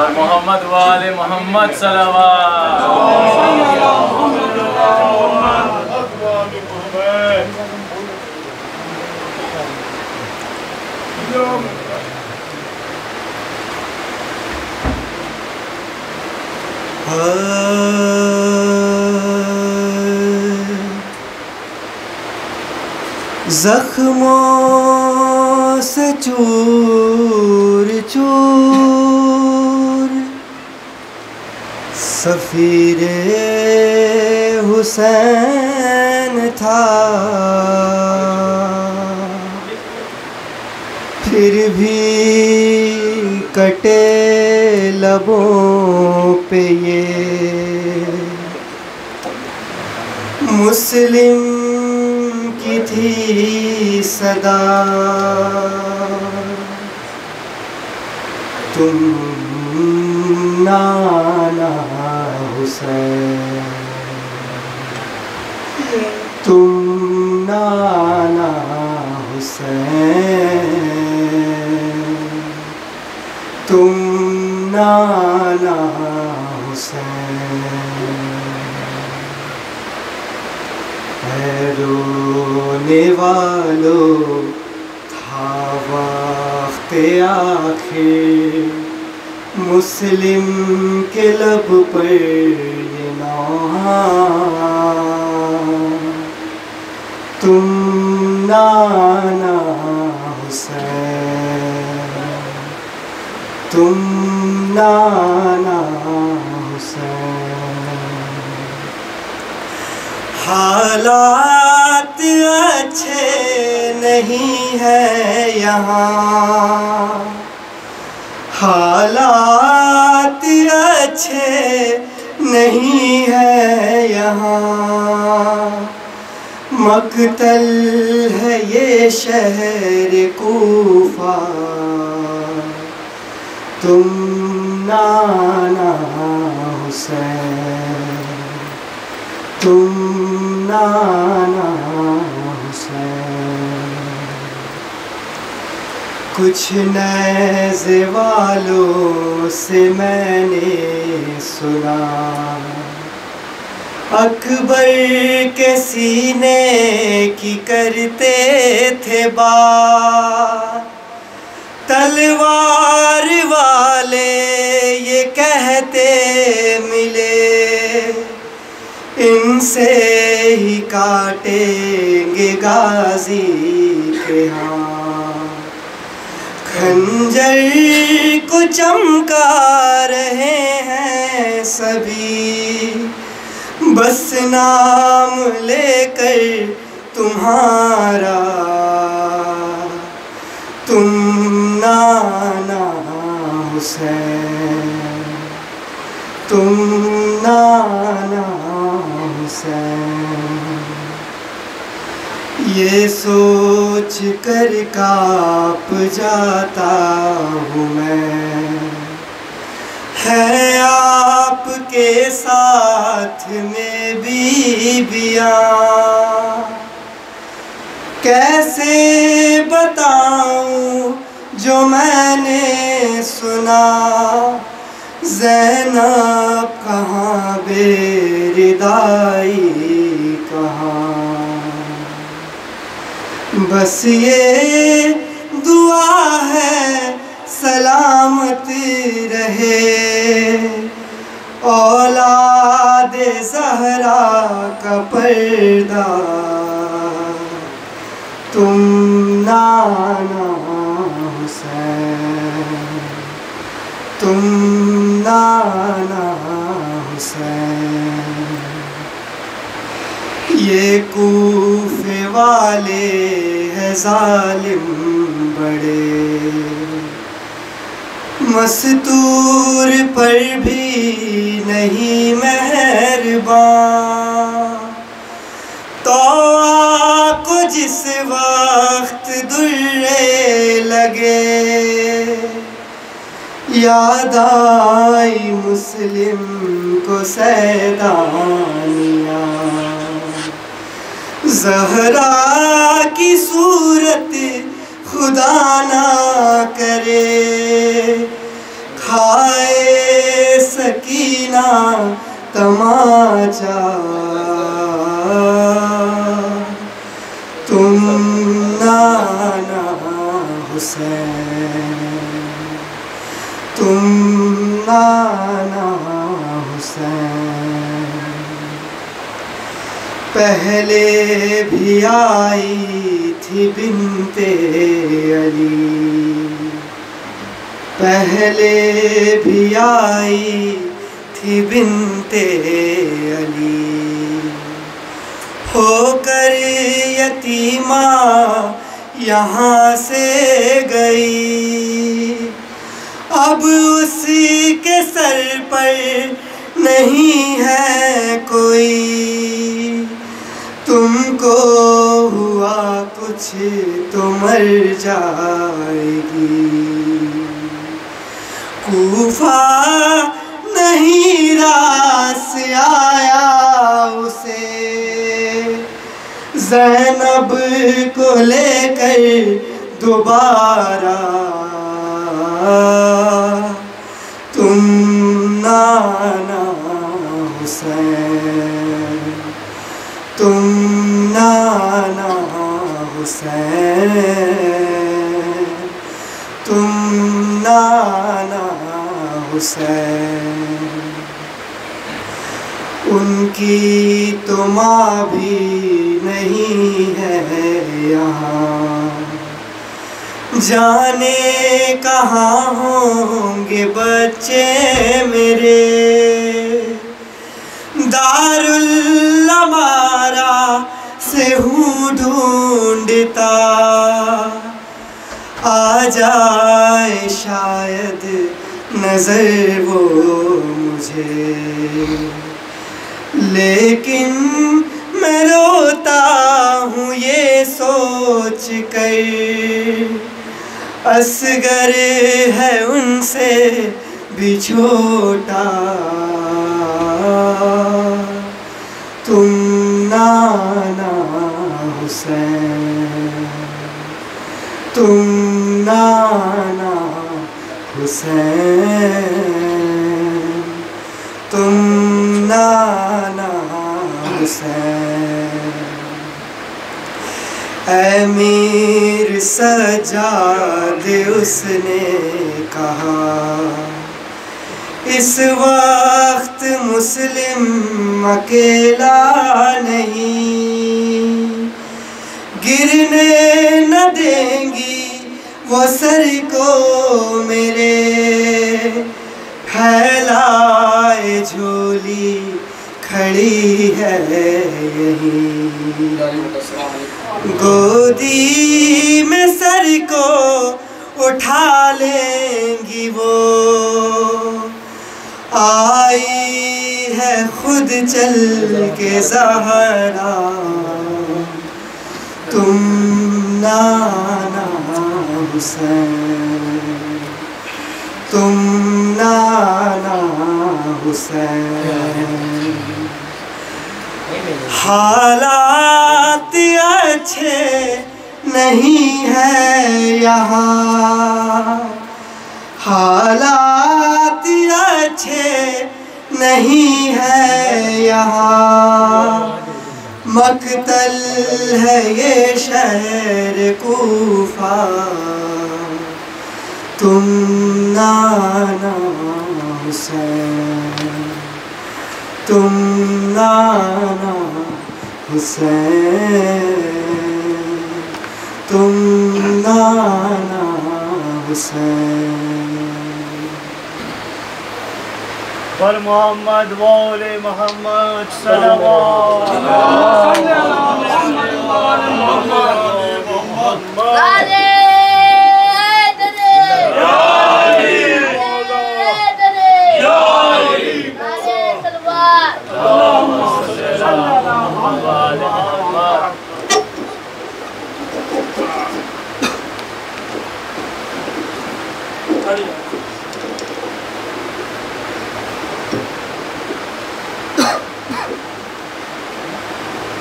और मोहम्मद वाले मोहम्मद ज़ख्मों से चूर चूर सफ़ीरे हुसैन था, फिर भी कटे लबों पे ये मुस्लिम की थी सदा। तुम नाना हुसैन, तुम नाना हुसैन, तुम नाना हुसैन। रोने वालों था वक़्त आखिर, मुस्लिम के लब पर ये नौहा। तुम नाना हुसैन, तुम नाना हुसैन। हालात अच्छे नहीं है यहाँ, हालात अच्छे नहीं है यहाँ। मक़तल है ये शहर कूफा, तुम नाना हुसैन, तुम नाना हुसैन। कुछ नेज़े वालों से मैंने सुना, अकबर के सीने की करते थे बात। तलवार वाले ये कहते मिले, इनसे ही काटेंगे गाजी के हाथ। खंजर को चमका रहे हैं सभी, बस नाम लेकर तुम्हारा। तुम नाना हुसैन, तुम नाना हुसैन। ये सोच कर काँप जाता हूँ मैं, है आपके साथ में बीबियाँ। कैसे बताऊँ जो मैंने सुना, ज़ैनब कहाँ बेरिदाई कहाँ। बस ये दुआ है सलामत रहे औलाद ज़हरा का पर्दा। तुम नाना हुसैन, तुम नाना हुसैन। ये कूफे वाले हैं ज़ालिम बड़े, मस्तूर पर भी नहीं मेहरबान। तो आपको जिस वक्त दुर्रे लगे, याद आई मुस्लिम को सैदानिया। ज़हरा की सूरत खुदा ना करे, खाए तमाचा, तुम नाना हुसैन, तुम नाना हुसैन। पहले भी आई थी बिन्ते अली, पहले भी आई थी बिन्ते अली, होकर यतीमा यहाँ से गई। अब उसके सर पर नहीं है कोई, तुमको हुआ कुछ तो मर जाएगी। कूफा नहीं रास आया उसे, ज़ैनब को लेकर दोबारा। तुम नाना हुसैन, तुम नाना हुसैन, तुम नाना हुसैन। उनकी तो माँ भी नहीं है यहाँ, जाने कहाँ होंगे बच्चे मेरे। दारुल अमारा से हूँ ढूंढता, आ जाए शायद नजर वो मुझे। लेकिन मैं रोता हूँ ये सोच कर, असगर है उनसे भी छोटा। तुम नाना हुसैन, तुम नाना हुसैन, तुम नाना हुसैन। ऐ मीर सज्जाद उसने कहा, इस वक्त मुस्लिम अकेला नहीं, गिरने न देंगी वो सर को मेरे। फैलाए झोली खड़ी है यहीं, गोदी में सर को उठा लेंगी वो। आई है खुद चल के ज़हरा, तुम नाना हुसैन, तुम नाना हुसैन। हालात अच्छे नहीं है यहाँ, हालात अच्छे नहीं है यहाँ। मक्तल है ये शहर कूफा, तुम नाना हुसैन, तुम नाना हुसैन, तुम नाना हुसैन। पर मोहम्मद वाले मोहम्मद सल्लल्लाहु अलैहि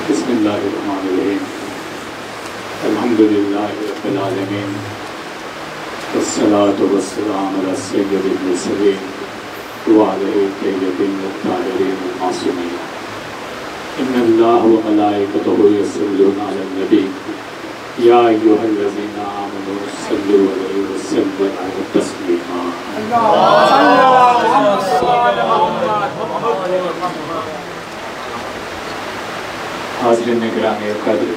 बिस्मिल्लाहिर्रहमानिर्रहीम। अल्हम्दुलिल्लाहि रब्बिल आलमीन, वस्सलातु वस्सलामु अला सय्यिदिल मुरसलीन व वाले तय्यबीन ताहिरीन मासूमीन इन्नल्लाह व मलाइकतहु यसल्लूना अलन नबी या अय्युहल्लज़ीना आमनू सल्लु अलैहि व सल्लिमू तस्लीमा। हाज़िरीन गिरामी क़द्र,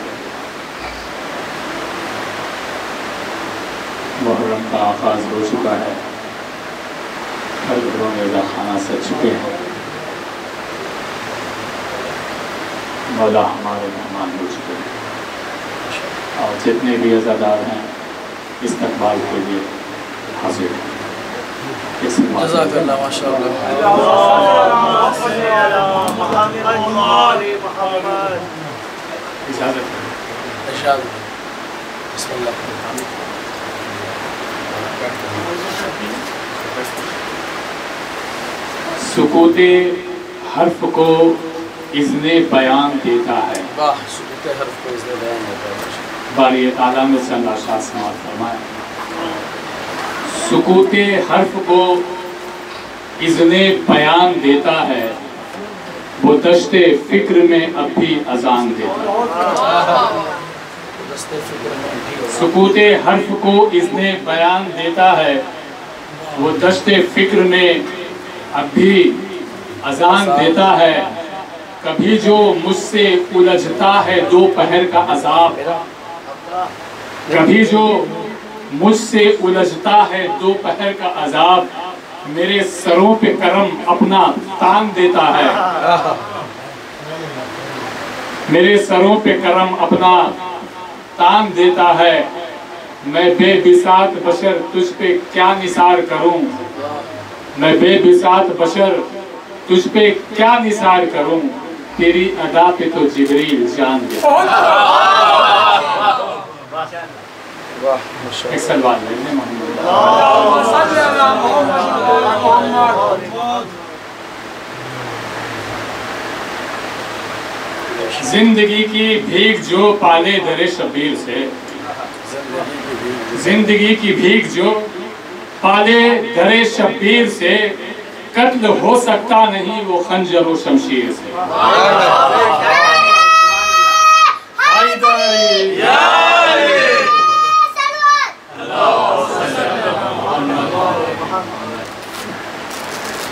मुहर्रम का आगाज़ हो चुका है। हर घरों में अज़ा खाना सज चुके हैं। मौला हमारे मेहमान हो चुके हैं और जितने भी अज़ादार हैं इस्तक़बाल के लिए हाजिर हैं। जज़ाकल्लाह माशाअल्लाह। इजाज़त बिस्मिल्लाह। सुकूते हर्फ को इज़्ने बयान देता है। वाह, सुकूते हर्फ को इज़्ने बयान देता है। बारी ताला में चंद अशार समाअत फरमाए। सुकूते हर्फ को इज़्ने बयान देता है, वो दश्ते फिक्र में अब भी अजान देता है। सुकूते हर्फ को इज़्ने बयान देता है, वो दश्ते फिक्र में अब भी अजान देता है। कभी जो मुझसे उलझता है दोपहर का अजाब, कभी जो मुझसे उलझता है दोपहर का अजाब, मेरे सरों पे करम अपना तान देता है। मेरे सरों पे करम अपना तान देता है। मैं बेबिसात बशर तुझ पे क्या निसार करूं, मैं बेबिसात बशर तुझ पे क्या निसार करूं, तेरी अदा पे तो जिब्रील जान दे। एक सलवार लेने जिंदगी की भीख जो पाले दरे शबीर से, जिंदगी की भीख जो पाले दरे शबीर से, कत्ल हो सकता नहीं वो खंजर व शमशीर से।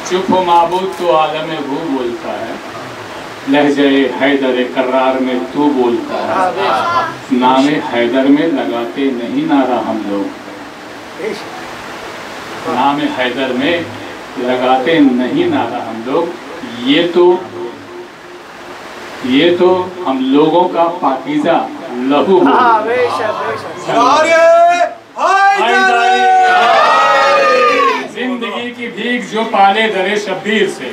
चुप हो माबूद तो आलम वो बोलता है, लहजे हैदर कर्रार में तू बोलता है। नामे हैदर में लगाते नहीं नारा हम लोग, नामे हैदर में लगाते नहीं नारा हम लोग। ये तो हम लोगों का पाकीज़ा लहू हो। जिंदगी की भीख जो पाले दरे शब्बीर से,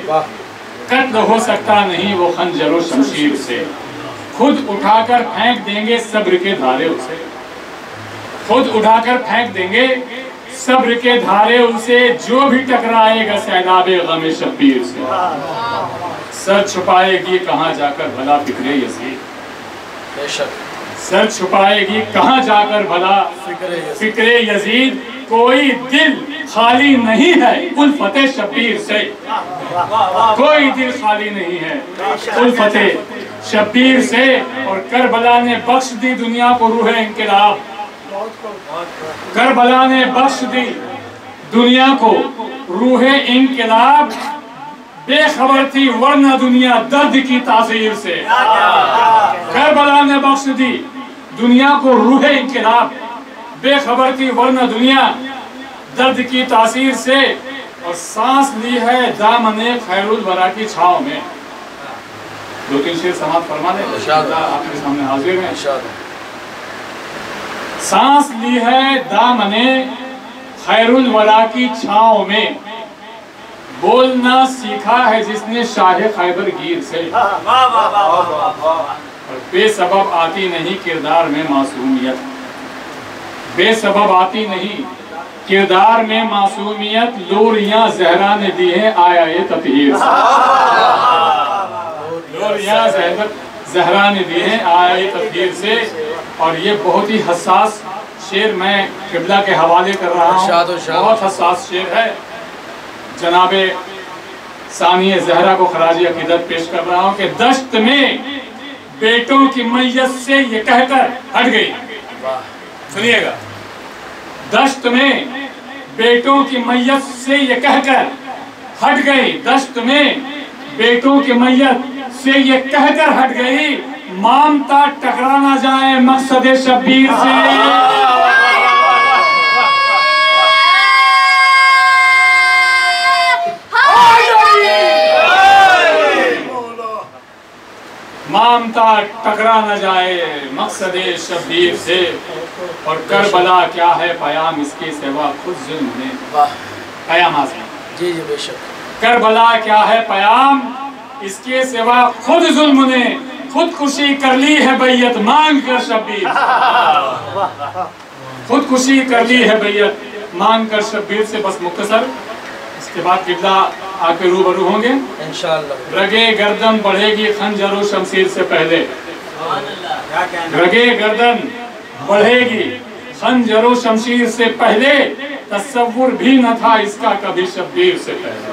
कत्ल हो सकता नहीं वो खंजर व शमशीर से। खुद उठाकर फेंक देंगे सब्र के धारे उसे, खुद उठाकर फेंक देंगे सब्र के धारे उसे, जो भी टकराएगा सैलाबे गमे शब्बीर से। सर छुपाएगी कहाँ जाकर भला फिक्रे यज़ीद, सर छुपाएगी कहाँ जाकर भला फिक्रे यज़ीद। कोई दिल खाली नहीं है उल्फते शब्बीर से, कोई दिल खाली नहीं है उल्फते शब्बीर से। और करबला ने बख्श दी दुनिया को रूह इंक़िलाब, करबला ने बख्श दी दुनिया को रूह इंक़िलाब। बेखबर थी वरना दुनिया दर्द की तासीर से, करबला ने बख्श दी दुनिया को रूह इंक़िलाब। बेखबर थी वरना दुनिया दर्द की तासीर से। और सांस ली है दामने खैरुल वरा की छाव में। दो तीन शेर समाप्त फरमा लें, आपके सामने हाजिर हैं। सांस ली है दामने खैरुल वरा की छाव में, बोलना सीखा है जिसने शाह खैबर गिर से। और बेसबब आती नहीं किरदार में मासूमियत, बेसबब आती नहीं किरदार में मासूमियत। लोरियां ज़हरा ने दी है आया ये ततहीर से, लोरियां ज़हरा ने दी है आया ये ततहीर से। और ये बहुत ही हसास शेर मैं किबला के हवाले कर रहा हूँ, बहुत हसास शेर है। जनाबे सानिया ज़हरा को खराज अकीदत पेश कर रहा हूँ कि दश्त में बेटों की मैयत से ये कहकर हट गई। सुनिएगा, दश्त में बेटों की मैयत से ये कहकर हट गई, दश्त में बेटों की मैयत से ये कहकर हट गई, मामता टकरा ना जाए मकसद शब्बीर से। मामता टकरा न जाए मकसद शब्बीर से, और करबला क्या है पयाम इसके सिवा खुद जुल्म ने। पयाम आसमान जी जी बेशक। करबला क्या है पयाम इसके सिवा खुद जुल्म ने, खुदकुशी कर ली है बैयत मांग कर शब्बीर, खुदकुशी कर ली है बैयत मांग कर शब्बीर से। बस मुख्तसर, इसके बाद किबला आके रूबरू होंगे इंशाअल्लाह। रगे गर्दन बढ़ेगी खंजर और शमशीर से पहले, रगे गर्दन बढ़ेगी खंजर और शमशीर से पहले, तस्वुर भी न था इसका कभी शब्बीर से पहले।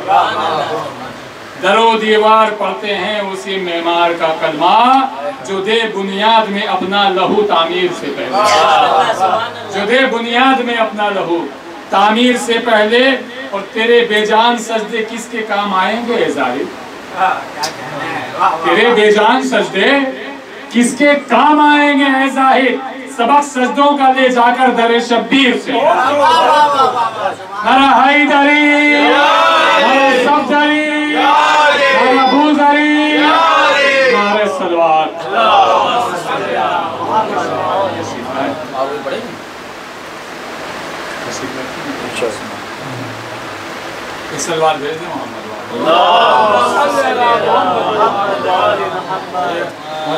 दरो दीवार पढ़ते हैं उसी मेमार का कलमा, जो दे बुनियाद में अपना लहू तामीर से पहले, जो दे बुनियाद में अपना लहू तामीर से पहले। और तेरे बेजान सजदे किसके काम आएंगे ए जालिम, तेरे बेजान सजदे किसके काम आएंगे ए जाहिद, सबक सजदों का ले जाकर दरे शब्बीर से। हरा हैदरी, हरा सफदरी, हरा भूजरी, हरा सलवार। सलवार भेज दें मोहम्मद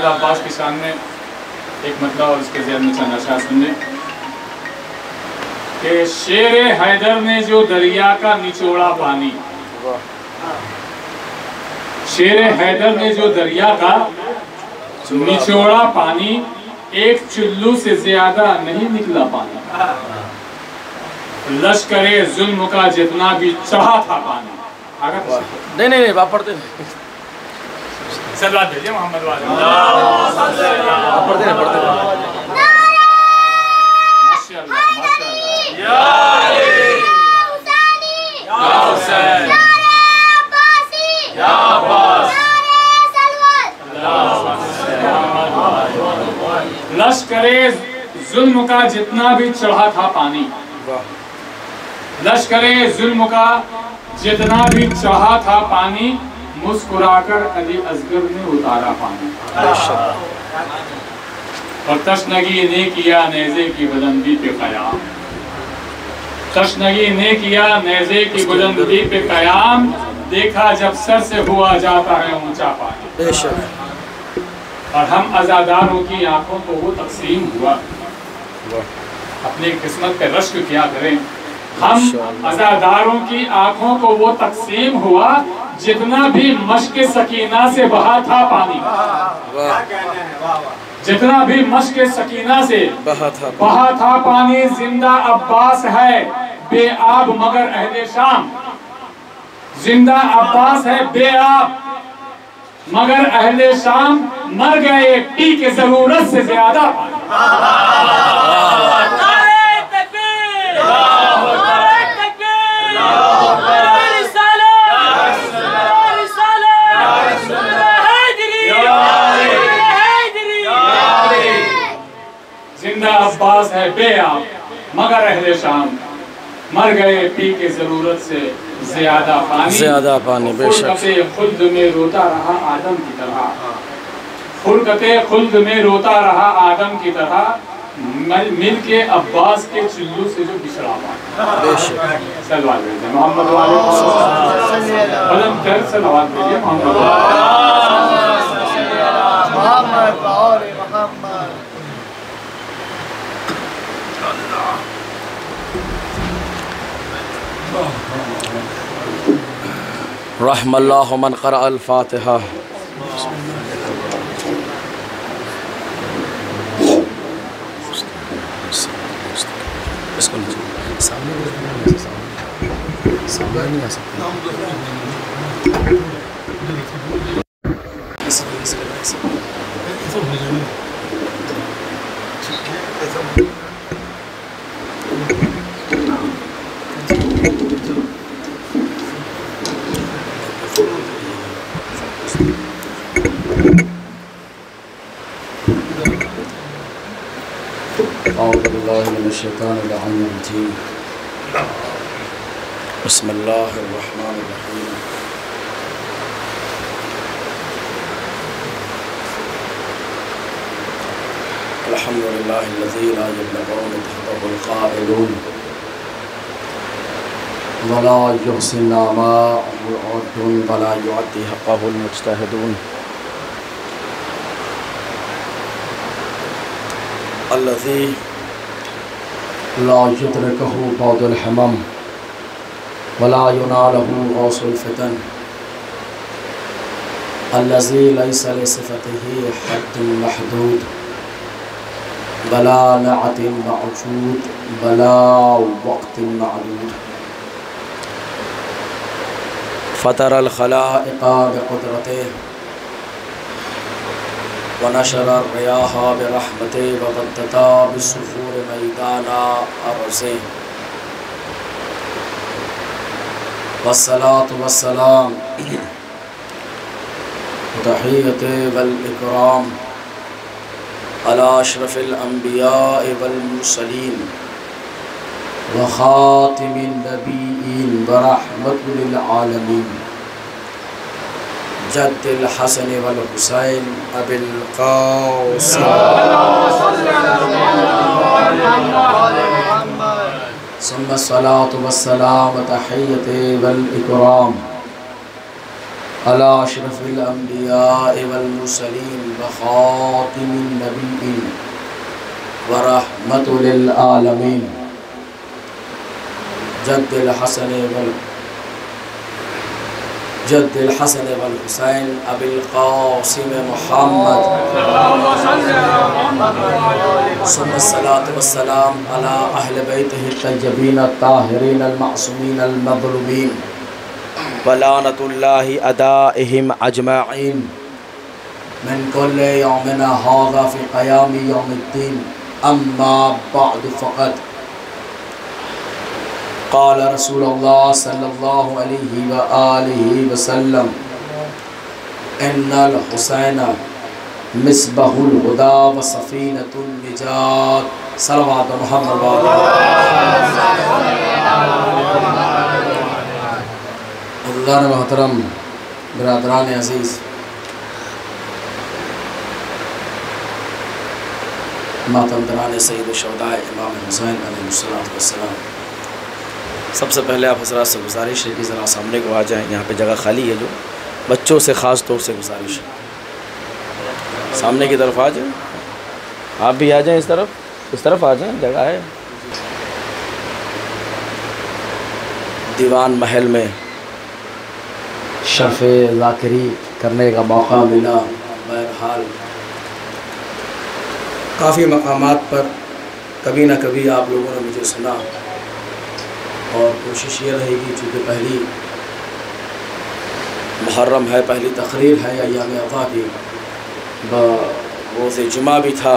अब्बास की शान में एक मतलब और उसके ज़हन में चंद अशआर सुनने कि शेर हैदर ने जो दरिया का निचोड़ा पानी, शेर हैदर ने जो दरिया का निचोड़ा पानी, एक चुल्लू से ज्यादा नहीं निकला पानी, लश्करे जुल्म का जितना भी चढ़ा था पानी। नहीं नहीं आप पढ़ते सलवात भेजिए मोहम्मद वाले। पढ़ते माशाअल्लाह माशाअल्लाह। या अली या हुसैन या अब्बास। लश्करे जुल्म का जितना भी चढ़ा था पानी, लश्करे जुल्म का जितना भी चढ़ा था पानी, मुस्कुराकर अली असगर ने उतारा पानी। और तशनगी ने किया नेज़े की बुलंदी पे क़याम, तशनगी ने किया नेज़े की बुलंदी पे क़याम, देखा जब सर से हुआ जाता है ऊंचा पानी। और हम अज़ादारों की आंखों को वो तकसीम हुआ, अपनी किस्मत पे रश्क क्या करें। हम अज़ादारों की आंखों को वो तकसीम हुआ, जितना भी मश्क सकीना से बहा था पानी, जितना भी मश्क सकीना से बहा था पानी। जिंदा अब्बास है बेआब मगर अहले शाम, जिंदा अब्बास है बेआब मगर अहले शाम, मर गए पी के जरूरत से ज्यादा पानी। जिंदा अब्बास है बेआब मगर अहले शाम, मर गए पी के जरूरत से ज्यादा पानी। फुरकते खुल्द में रोता रहा आदम की तरह, फुरकते खुल्द में रोता रहा आदम की तरह, मिल के अब्बास के चुल्लू से जो बिछड़ा पानी। सलवात भेजिए मोहम्मद वाले, बलम कर सलवात भेजिए मोहम्मद वाले। रहमल्लाहु मन क़रा अल फ़ातिहा। सामने नहीं आ सकता। बिस्मिल्लाहिर्रहमानिर्रहीम। अल्हम्दुलिल्लाहिल्लज़ी ला यब्लगु मुतहब्बुल क़ाइलून वला युहसिनु मा युअद्दुन वला युअद्दी हक़्क़हुल मुज्तहिदून। अल्लज़ी ला युद्रिकुहु बअदुल हमम वला युनालहु गौसुल फितन। अल्लज़ी लैसा लिसिफ़तिही हद्दुन महदूद वला नअतिन मअजूद वला वक़्तिन मअदूद। फ़तरल ख़लाइक़ा बिक़ुदरतिही व नशरर रियाहा बिरहमतिही व बद्दता बिस्सुफ़ूर मैदाना अर्ज़िही। वस्सलातु वस्सलाम तहियते वल इकराम अला अशरफिल अंबिया वल मुरसलीन व खातिमिन नबिय्यीन व रहमतुल लिल आलमीन जद्दिल हसन वल हुसैन अबिल क़ासिम सुम्मा सलातु वस्सलाम तहियते वल इकराम अला अशरफिल अंबिया वल मुरसलीन व खातिमिन नबिय्यीन व रहमतुल लिल आलमीन जद्दिल हसन वल हुसैन अबिल क़ासिम मुहम्मद सुम्मा सलातु वस्सलाम अला अहले बैतिही तय्यबीन अत्ताहिरीन अल-मासूमीन अल-मज़लूमीन व लानतुल्लाहि अदाइहिम अजमईन मिन कुल्लि यौमिन हाज़ा फ़ी क़यामि यौमिद्दीन। अम्मा बअद फ़क़द क़ाल रसूलुल्लाह सल्लल्लाहु अलैहि व आलिहि वसल्लम इन्नल हुसैना मिस्बाहुल हुदा व सफ़ीनतुन निजात। सल्लल्लाहु मुहम्मद हुज़ूर मोहतरम बिरादरान अज़ीज़, मातमदरान सैयद शुहदा इमाम हुसैन अलैहिस्सलाम, सबसे पहले आप हज़रात से गुजारिश है कि ज़रा सामने को आ जाएं। यहाँ पे जगह खाली है, जो बच्चों से ख़ास तौर से गुजारिश है सामने की तरफ आ जाएं। आप भी आ जाएं, इस तरफ आ जाएं, जगह है। दीवान महल में शर्फ़ ज़ाकिरी करने का मौका मिला। बहरहाल काफ़ी मकामात पर कभी ना कभी आप लोगों ने मुझे सुना, और कोशिश ये रहेगी, चूँकि पहली मुहर्रम है, पहली तकरीर है अय्याम अज़ा की, रोज़ जुमा भी था,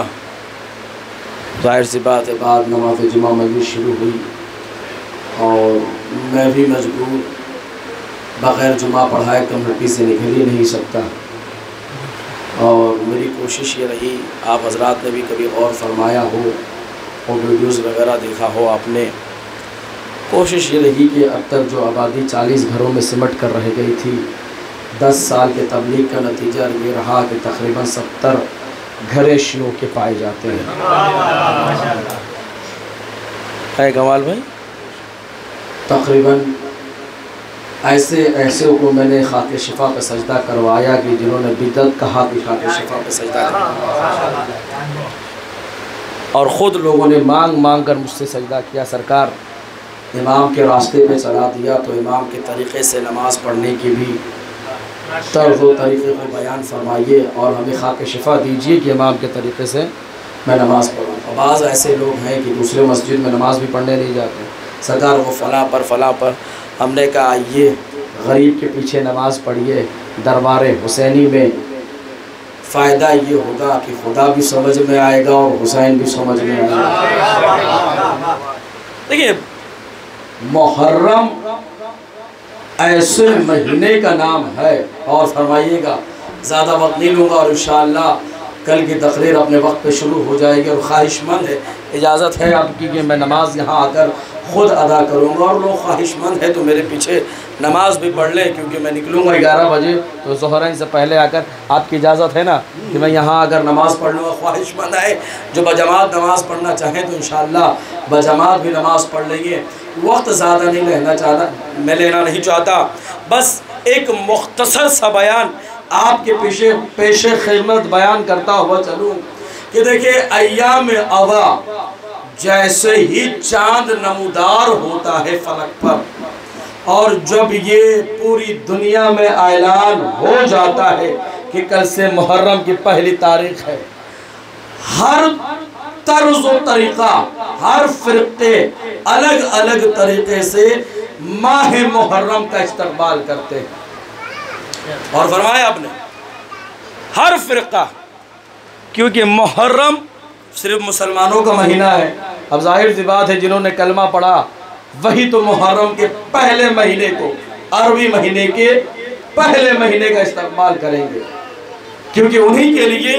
ज़ाहिर सी बात है बाद नमाज़ जुमा में भी शुरू हुई, और मैं भी मजबूर बग़ैर जुमा पढ़ाए कम्युनिटी से निकल ही नहीं सकता। और मेरी कोशिश ये रही, आप हज़रात ने भी कभी और फरमाया हो और वीडियोज़ वगैरह देखा हो आपने, कोशिश ये रही कि अब तक जो आबादी 40 घरों में सिमट कर रह गई थी, 10 साल के तबलीग का नतीजा ये रहा कि तकरीबन 70 घरे शियों के पाए जाते हैं। है कमाल भाई, तकरीबन ऐसे को मैंने खाके शिफा पे सजदा करवाया कि जिन्होंने बिदअत कहा कि खाके शिफा पे सजदा करवाया, और ख़ुद लोगों ने मांग कर मुझसे सजदा किया, सरकार इमाम के रास्ते पे चला दिया, तो इमाम के तरीक़े से नमाज़ पढ़ने की भी तर्ज़ व तरीक़े को बयान फरमाइए और हमें खाके शिफा दीजिए कि इमाम के तरीक़े से मैं नमाज़ पढ़ूँ। और बाज़ ऐसे लोग हैं कि दूसरे मस्जिद में नमाज़ भी पढ़ने नहीं जाते, सरकार वो फ़लाँ पर हमने कहा आइए गरीब के पीछे नमाज़ पढ़िए दरबार हुसैनी में। फ़ायदा ये होगा कि खुदा भी समझ में आएगा और हुसैन भी समझ में आएगा। देखिए, मुहर्रम ऐसे महीने का नाम है, और फरमाइएगा ज़्यादा वक्त नहीं लूँगा और इंशाअल्लाह कल की तकरीर अपने वक्त पे शुरू हो जाएगी। और ख्वाहिशमंद है, इजाज़त है आपकी कि मैं नमाज यहाँ आकर ख़ुद अदा करूँगा, और लोग ख्वाहिशमंद है तो मेरे पीछे नमाज भी पढ़ लें, क्योंकि मैं निकलूँगा 11 बजे, तो ज़ोहरैन से पहले आकर आपकी इजाज़त है ना कि मैं यहाँ आकर नमाज़ पढ़ लूँगा। ख्वाहिशमंद है जो बजमात नमाज़ पढ़ना चाहें तो इंशाअल्लाह बजमात भी नमाज़ पढ़ लेंगे। वक्त ज़्यादा नहीं लेना नहीं चाहता, बस एक मुख्तसर सा बयान आपके पेशे खिदमत बयान करता हुआ चलूँ कि देखिए, अय्याम अवा जैसे ही चांद नमूदार होता है फलक पर, और जब ये पूरी दुनिया में ऐलान हो जाता है कि कल से मुहर्रम की पहली तारीख है, हर तर्ज़ व तरीक़ा, हर फ़िरक़े अलग अलग तरीक़े से माह मुहर्रम का इस्तक़बाल करते हैं। और फरमाया आपने हर फ़िरक़ा, क्योंकि मुहर्रम सिर्फ मुसलमानों का महीना है। अब जाहिर सी बात है, जिन्होंने कलमा पढ़ा वही तो मुहर्रम के पहले महीने को, अरबी महीने के पहले महीने का इस्तक़बाल करेंगे, क्योंकि उन्हीं के लिए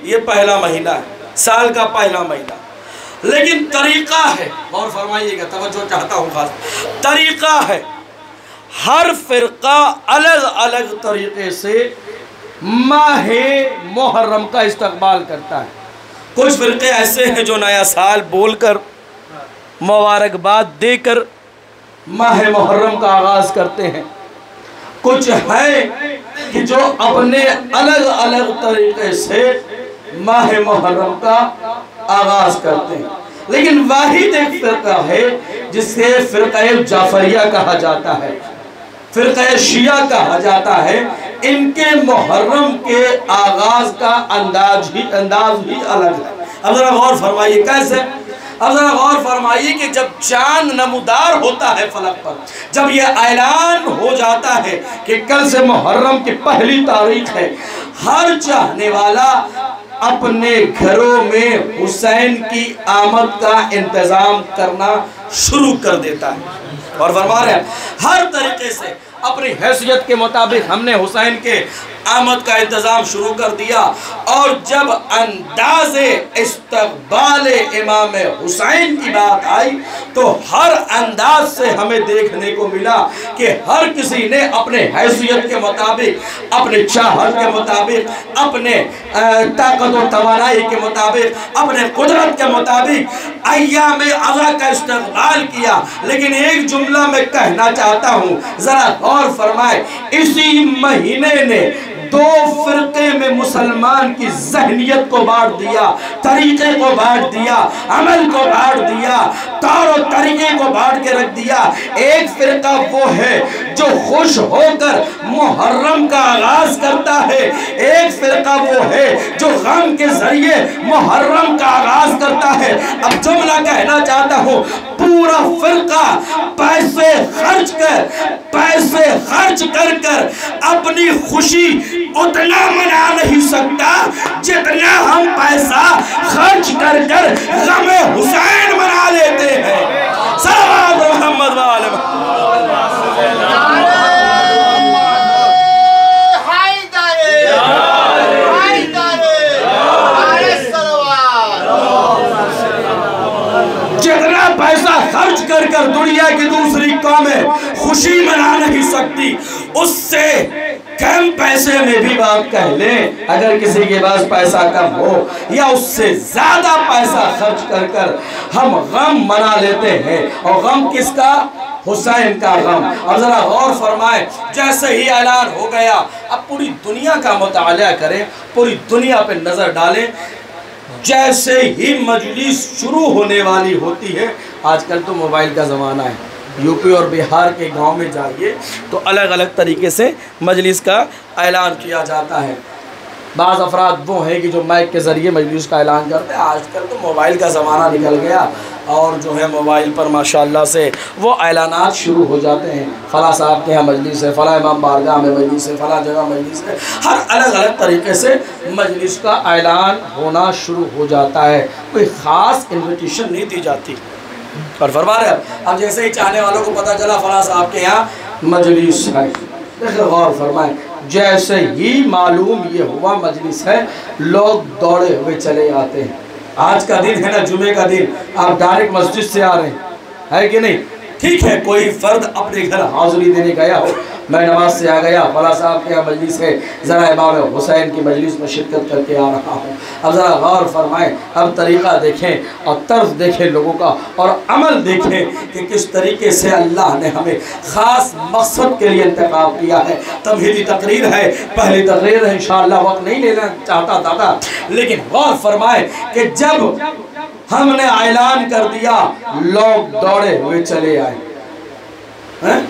ये पहला महीना है, साल का पहला महीना। लेकिन तरीक़ा है, और फरमाइएगा, तवज्जो चाहता हूँ खास, तरीक़ा है, हर फ़िरक़ा अलग अलग तरीक़े से माहे मुहर्रम का इस्तक़बाल करता है। कुछ फ़िरक़े ऐसे हैं जो नया साल बोलकर, मुबारकबाद देकर माह मुहर्रम का आगाज़ करते हैं। कुछ है कि जो अपने अलग अलग तरीक़े से माह मुहर्रम का आगाज़ करते हैं। लेकिन वाहिद एक फ़िरक़ा है जिसे फ़िरक़ा जाफ़रिया कहा जाता है, फ़िरक़ा शिया कहा जाता है। इनके मुहर्रम के आगाज़ का अंदाज ही अलग है। अब ज़रा गौर फरमाइए कैसे। अब ज़रा गौर फरमाइए कि जब चांद नमूदार होता है फलक पर, जब यह ऐलान हो जाता है कि कल से मुहर्रम की पहली तारीख है, हर चाहने वाला अपने घरों में हुसैन की आमद का इंतज़ाम करना शुरू कर देता है। और फरमा रहे हैं हर तरीके से अपनी हैसियत के मुताबिक हमने हुसैन के आमद का इंतज़ाम शुरू कर दिया। और जब अंदाज़े इस्तक़बाल इमाम हुसैन की बात आई तो हर अंदाज से हमें देखने को मिला कि हर किसी ने अपने हैसियत के मुताबिक, अपने चाहत के मुताबिक, अपने ताकत और तवानाई के मुताबिक, अपने कुदरत के मुताबिक अय्याम अज़ा का इस्तक़बाल किया। लेकिन एक जुमला मैं कहना चाहता हूँ, ज़रा गौर फरमाए, इसी महीने ने दो फ़िरक़े में मुसलमान की ज़हनियत को बांट दिया, तरीक़े को बांट दिया, अमल को बांट दिया, तौर और तरीक़े को बांट के रख दिया। एक फ़िरक़ा वो है जो खुश होकर मुहर्रम का आगाज़ करता है, एक फ़िरक़ा वो है जो गम के ज़रिए मुहर्रम का आगाज़ करता है। अब जुमला कहना चाहता हूँ, पूरा फ़िरक़ा पैसे खर्च कर अपनी खुशी उतना मना नहीं सकता जितना हम पैसा खर्च कर गमे हुसैन मना लेते हैं। सल्लल्लाहु मोहम्मद वाले जितना पैसा खर्च कर दुनिया की दूसरी कौमें खुशी मना नहीं सकती, उससे कम पैसे में भी बात कह लें, अगर किसी के पास पैसा कम हो या उससे ज़्यादा पैसा खर्च कर हम गम मना लेते हैं। और गम किसका? हुसैन का गम। और ज़रा गौर फरमाएं, जैसे ही ऐलान हो गया, अब पूरी दुनिया का मुताला करें, पूरी दुनिया पे नज़र डालें, जैसे ही मजलिस शुरू होने वाली होती है, आजकल तो मोबाइल का ज़माना है, यूपी और बिहार के गांव में जाइए तो अलग अलग तरीके से मजलिस का ऐलान किया जाता है। बाज़ अफराद वो हैं कि जो माइक के ज़रिए मजलिस का ऐलान करते हैं। आजकल तो मोबाइल का ज़माना निकल गया और जो है मोबाइल पर माशाल्लाह से वो ऐलानात शुरू हो जाते हैं, फ़लाँ साहब के यहाँ मजलिस है, फ़लाँ इमाम बारगाह में मजलिस है, फ़लाँ जगह मजलिस है। हर अलग अलग तरीके से मजलिस का ऐलान होना शुरू हो जाता है, कोई ख़ास इन्विटेशन नहीं दी जाती। और फरमा रहे अब जैसे ही चाहने वालों को पता चला फ़लाँ साहब के यहाँ मजलिस है, देखो गौर फरमाएं, जैसे ही मालूम ये हुआ मजलिस है, लोग दौड़े हुए चले आते हैं। आज का दिन है ना, जुमे का दिन, आप डायरेक्ट मस्जिद से आ रहे हैं, है कि नहीं? ठीक है, कोई फ़र्द अपने घर हाज़िरी देने गया हो, मैं नमाज से आ गया, फला साहब के यहाँ मजलिस है, ज़रा इमाम हुसैन की मजलिस में शिरकत करके आ रहा हूँ। अब ज़रा गौर फरमाएं, अब तरीक़ा देखें और तर्ज देखें लोगों का, और अमल देखें कि किस तरीके से अल्लाह ने हमें ख़ास मकसद के लिए इंतखाब किया है। तमहीदी तकरीर है, पहली तकरीर है, इंशाअल्लाह वक्त नहीं लेना चाहता दादा, लेकिन गौर फरमाएं कि जब हमने ऐलान कर दिया, लोग दौड़े हुए चले आए हैं?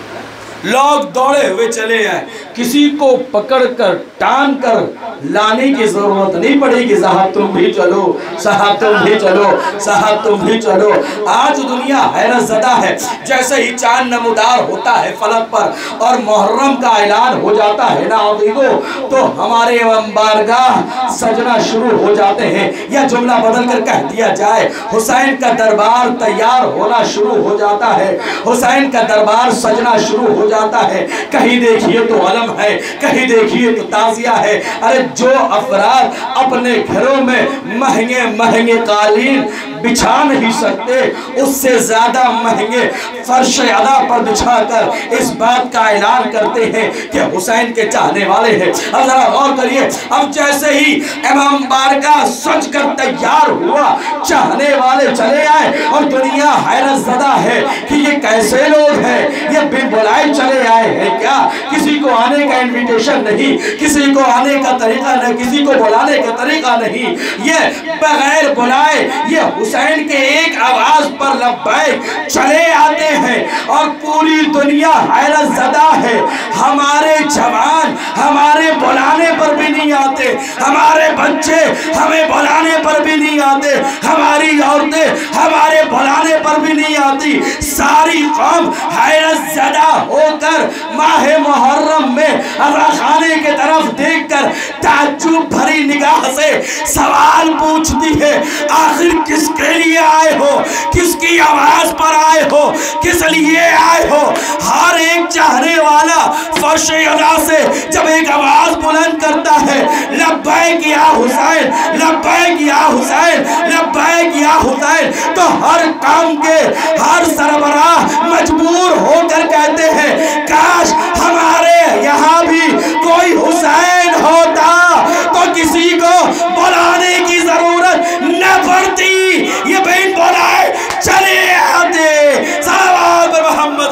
लोग दौड़े हुए चले आए, किसी को पकड़कर टान कर लाने की जरूरत नहीं पड़ेगी, साहब तुम भी चलो, साहब तुम भी चलो, साहब तुम भी चलो। आज दुनिया हैरत ज़दा है, जैसे ही चांद नमूदार होता है फलक पर और मुहर्रम का ऐलान हो जाता है ना अज़ीज़ों, तो हमारे बारगाह सजना शुरू हो जाते हैं। या जुमला बदल कर कह दिया जाए, हुसैन का दरबार तैयार होना शुरू हो जाता है, हुसैन का दरबार सजना शुरू हो जाता है। कहीं देखिए तो अलम है, कहीं देखिए तो ताज़िया है। अरे जो अफराद अपने घरों में महंगे महंगे कालीन बिछा नहीं सकते, उससे ज़्यादा महंगे फर्श अदा पर बिछाकर इस बात का ऐलान करते हैं कि हुसैन के चाहने वाले हैं। अब ज़रा गौर करिए, अब जैसे ही इमाम बारगाह सज कर तैयार हुआ, चाहने वाले चले आए और दुनिया हैरत ज़दा है कि ये कैसे लोग हैं, ये बिन बुलाए चले आए हैं क्या? किसी को आने का इन्विटेशन नहीं, किसी को आने का तरीका नहीं, किसी को बुलाने का तरीका नहीं, ये बगैर बुलाए ये हुसैन के एक आवाज पर लब्बैक चले आते हैं और पूरी दुनिया हैरत ज़दा है। हमारे जवान हमारे बुलाने पर भी नहीं आते, हमारे बच्चे हमें बुलाने पर भी नहीं आते, हमारी औरतें हमारे बुलाने पर भी नहीं आती। सारी कौम हैरत ज़दा होकर माहे मुहर्रम में अज़ा खाने के तरफ देखकर ताज्जुब भरी निगाह से सवाल पूछती है, आखिर किसके लिए आए हो, किसकी आवाज पर आए हो, किस लिए आए हो? हर एक चाहने वाला फर्श अदा से जब एक आवाज बुलंद करता है, लब्बैक या हुसैन, लब्बैक या हुसैन, लब्बैक या हुसैन, तो हर काम के हर सरबराह मजबूर होकर कहते हैं, काश हमारे यहाँ भी कोई हुसैन होता तो किसी को बुलाने की जरूरत न पड़ती, ये बहन बुलाए चले आते। सल्लल्लाहु अलैहि मोहम्मद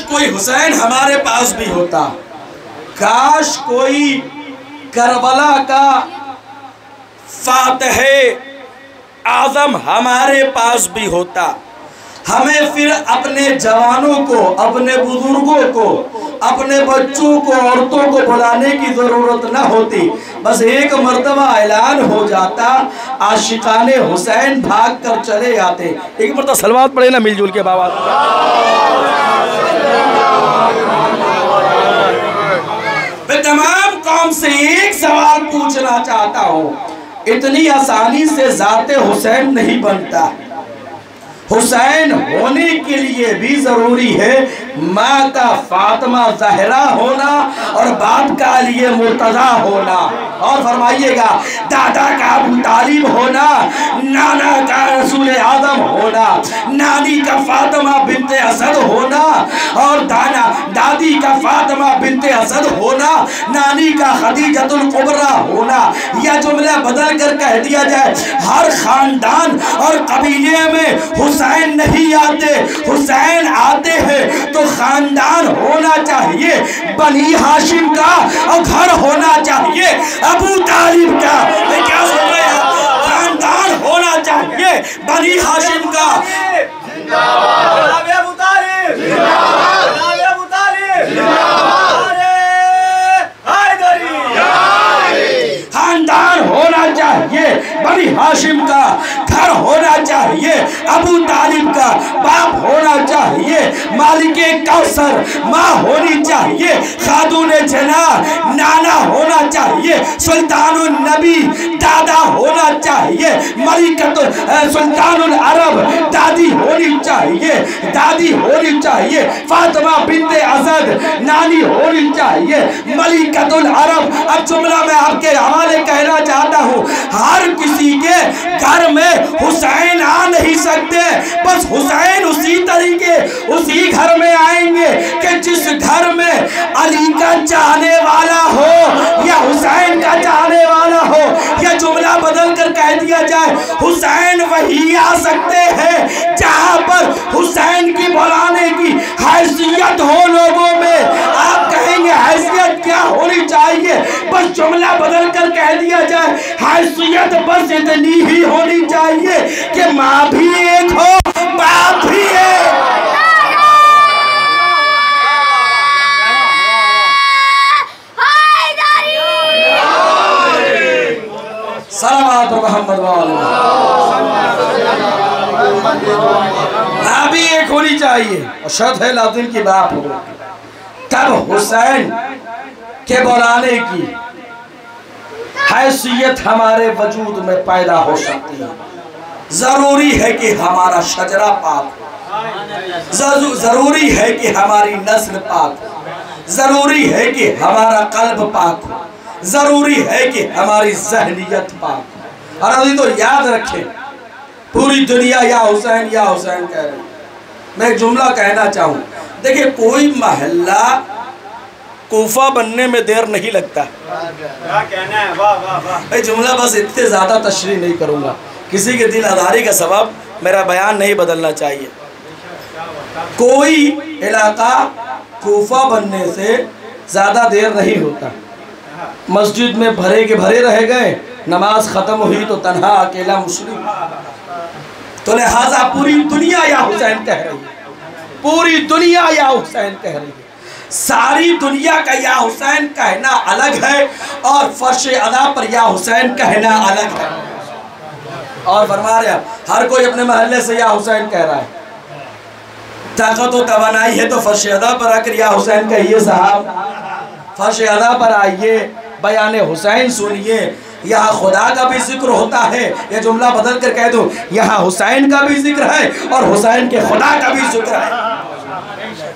कोई हुसैन हमारे पास भी होता, काश कोई करबला का फातिह आज़म हमारे पास भी होता। हमें फिर अपने जवानों को, अपने बुजुर्गों को, अपने बच्चों को, औरतों को बुलाने की ज़रूरत न होती, बस एक मर्तबा ऐलान हो जाता, आशिकाने हुसैन भाग कर चले आते। एक मर्तबा सलवात पढ़े ना मिलजुल के बाबा। मैं तमाम कौम से एक सवाल पूछना चाहता हूँ, इतनी आसानी से ज़ाते हुसैन नहीं बनता। हुसैन होने के लिए भी ज़रूरी है माँ का फातिमा ज़हरा होना और बाप का अली मुर्तज़ा होना। और फरमाइएगा दादा का अबू तालिब होना, नाना का रसूल आदम होना, नानी का फातिमा बिनते असद होना और दादी का फातिमा बिनते असद होना, नानी का खदीजतुल कुबरा होना। यह जुमला बदल कर कह दिया जाए हर खानदान और कबीले में हुसैन नहीं आते, हुसैन आते हैं तो खानदान होना चाहिए बनी हाशिम का और घर होना चाहिए अबू तालिब का। क्या सुन रहे हैं? खानदान होना चाहिए बनी हाशिम का। खानदान होना चाहिए बनी हाशिम का, घर होना चाहिए अबू तालिब का, बाप होना चाहिए मालिके कौसर, माँ होनी चाहिए खातून जना, नाना होना चाहिए सुल्तानुल नबी, दादा होना चाहिए मलिकतुल सुल्तानुल अरब, दादी होनी चाहिए, दादी होनी चाहिए फातिमा बिनते असद, नानी होनी चाहिए मलिकतुल अरब। अब जुमला मैं आपके हवाले कहना चाहता हूँ, हर किसी के घर में हुसैन आ नहीं सकते, बस हुसैन उसी तरीके उसी घर में आएंगे कि जिस घर में अली का चाहने वाला हो या हुसैन का चाहने वाला हो। यह जुमला बदल कर कह दिया जाए हुसैन वही आ सकते हैं जहां पर हुसैन की बुलाने की हैसियत हो लोगों में। आप कहेंगे हैसियत क्या होनी चाहिए? बस जुमला बदल कर कह दिया जाए हैसियत बस इतनी ही होनी चाहिए कि माँ भी एक हो, बाप भी एक। सलावत मोहम्मद अभी एक होनी चाहिए और शर्त है लादिन की बाप हो, तब हुसैन के बुलाने की हैसियत हमारे वजूद में पैदा हो सकती है। जरूरी है कि हमारा शजरा पाक, जरूरी है कि हमारी नस्ल पाक, जरूरी है कि हमारा कल्ब पाक, जरूरी है कि हमारी ज़हनियत पाक। और अभी तो याद रखें पूरी दुनिया या हुसैन कह रही। मैं एक जुमला कहना चाहूँ, देखिए कोई महल्ला कूफा बनने में देर नहीं लगता। क्या कहना है? वाह वाह वाह। भाई जुमला बस इतने ज़्यादा तशरीह नहीं करूँगा, किसी के दिल आज़ारी का सबब मेरा बयान नहीं बदलना चाहिए। कोई इलाका कूफा बनने से ज़्यादा देर नहीं होता। मस्जिद में भरे के भरे रह गए, नमाज ख़त्म हुई तो तन्हा अकेला मुस्लिम। तो लिहाजा पूरी दुनिया या हुसैन कह रही है, पूरी दुनिया या हुसैन कह रही है। सारी दुनिया का या हुसैन कहना अलग है और फर्श अदा पर या हुसैन कहना अलग है। और फरमा रहे हर कोई अपने महल्ले से या हुसैन कह रहा है। ताकत और तवानाई है तो फर्श अदा पर आकर या हुसैन कहिए साहब, फर्श अदा पर आइए, बयान हुसैन सुनिए। यहाँ खुदा का भी जिक्र होता है, ये जुमला बदल कर कह दो, यहाँ हुसैन का भी जिक्र है और हुसैन के खुदा का भी जिक्र है।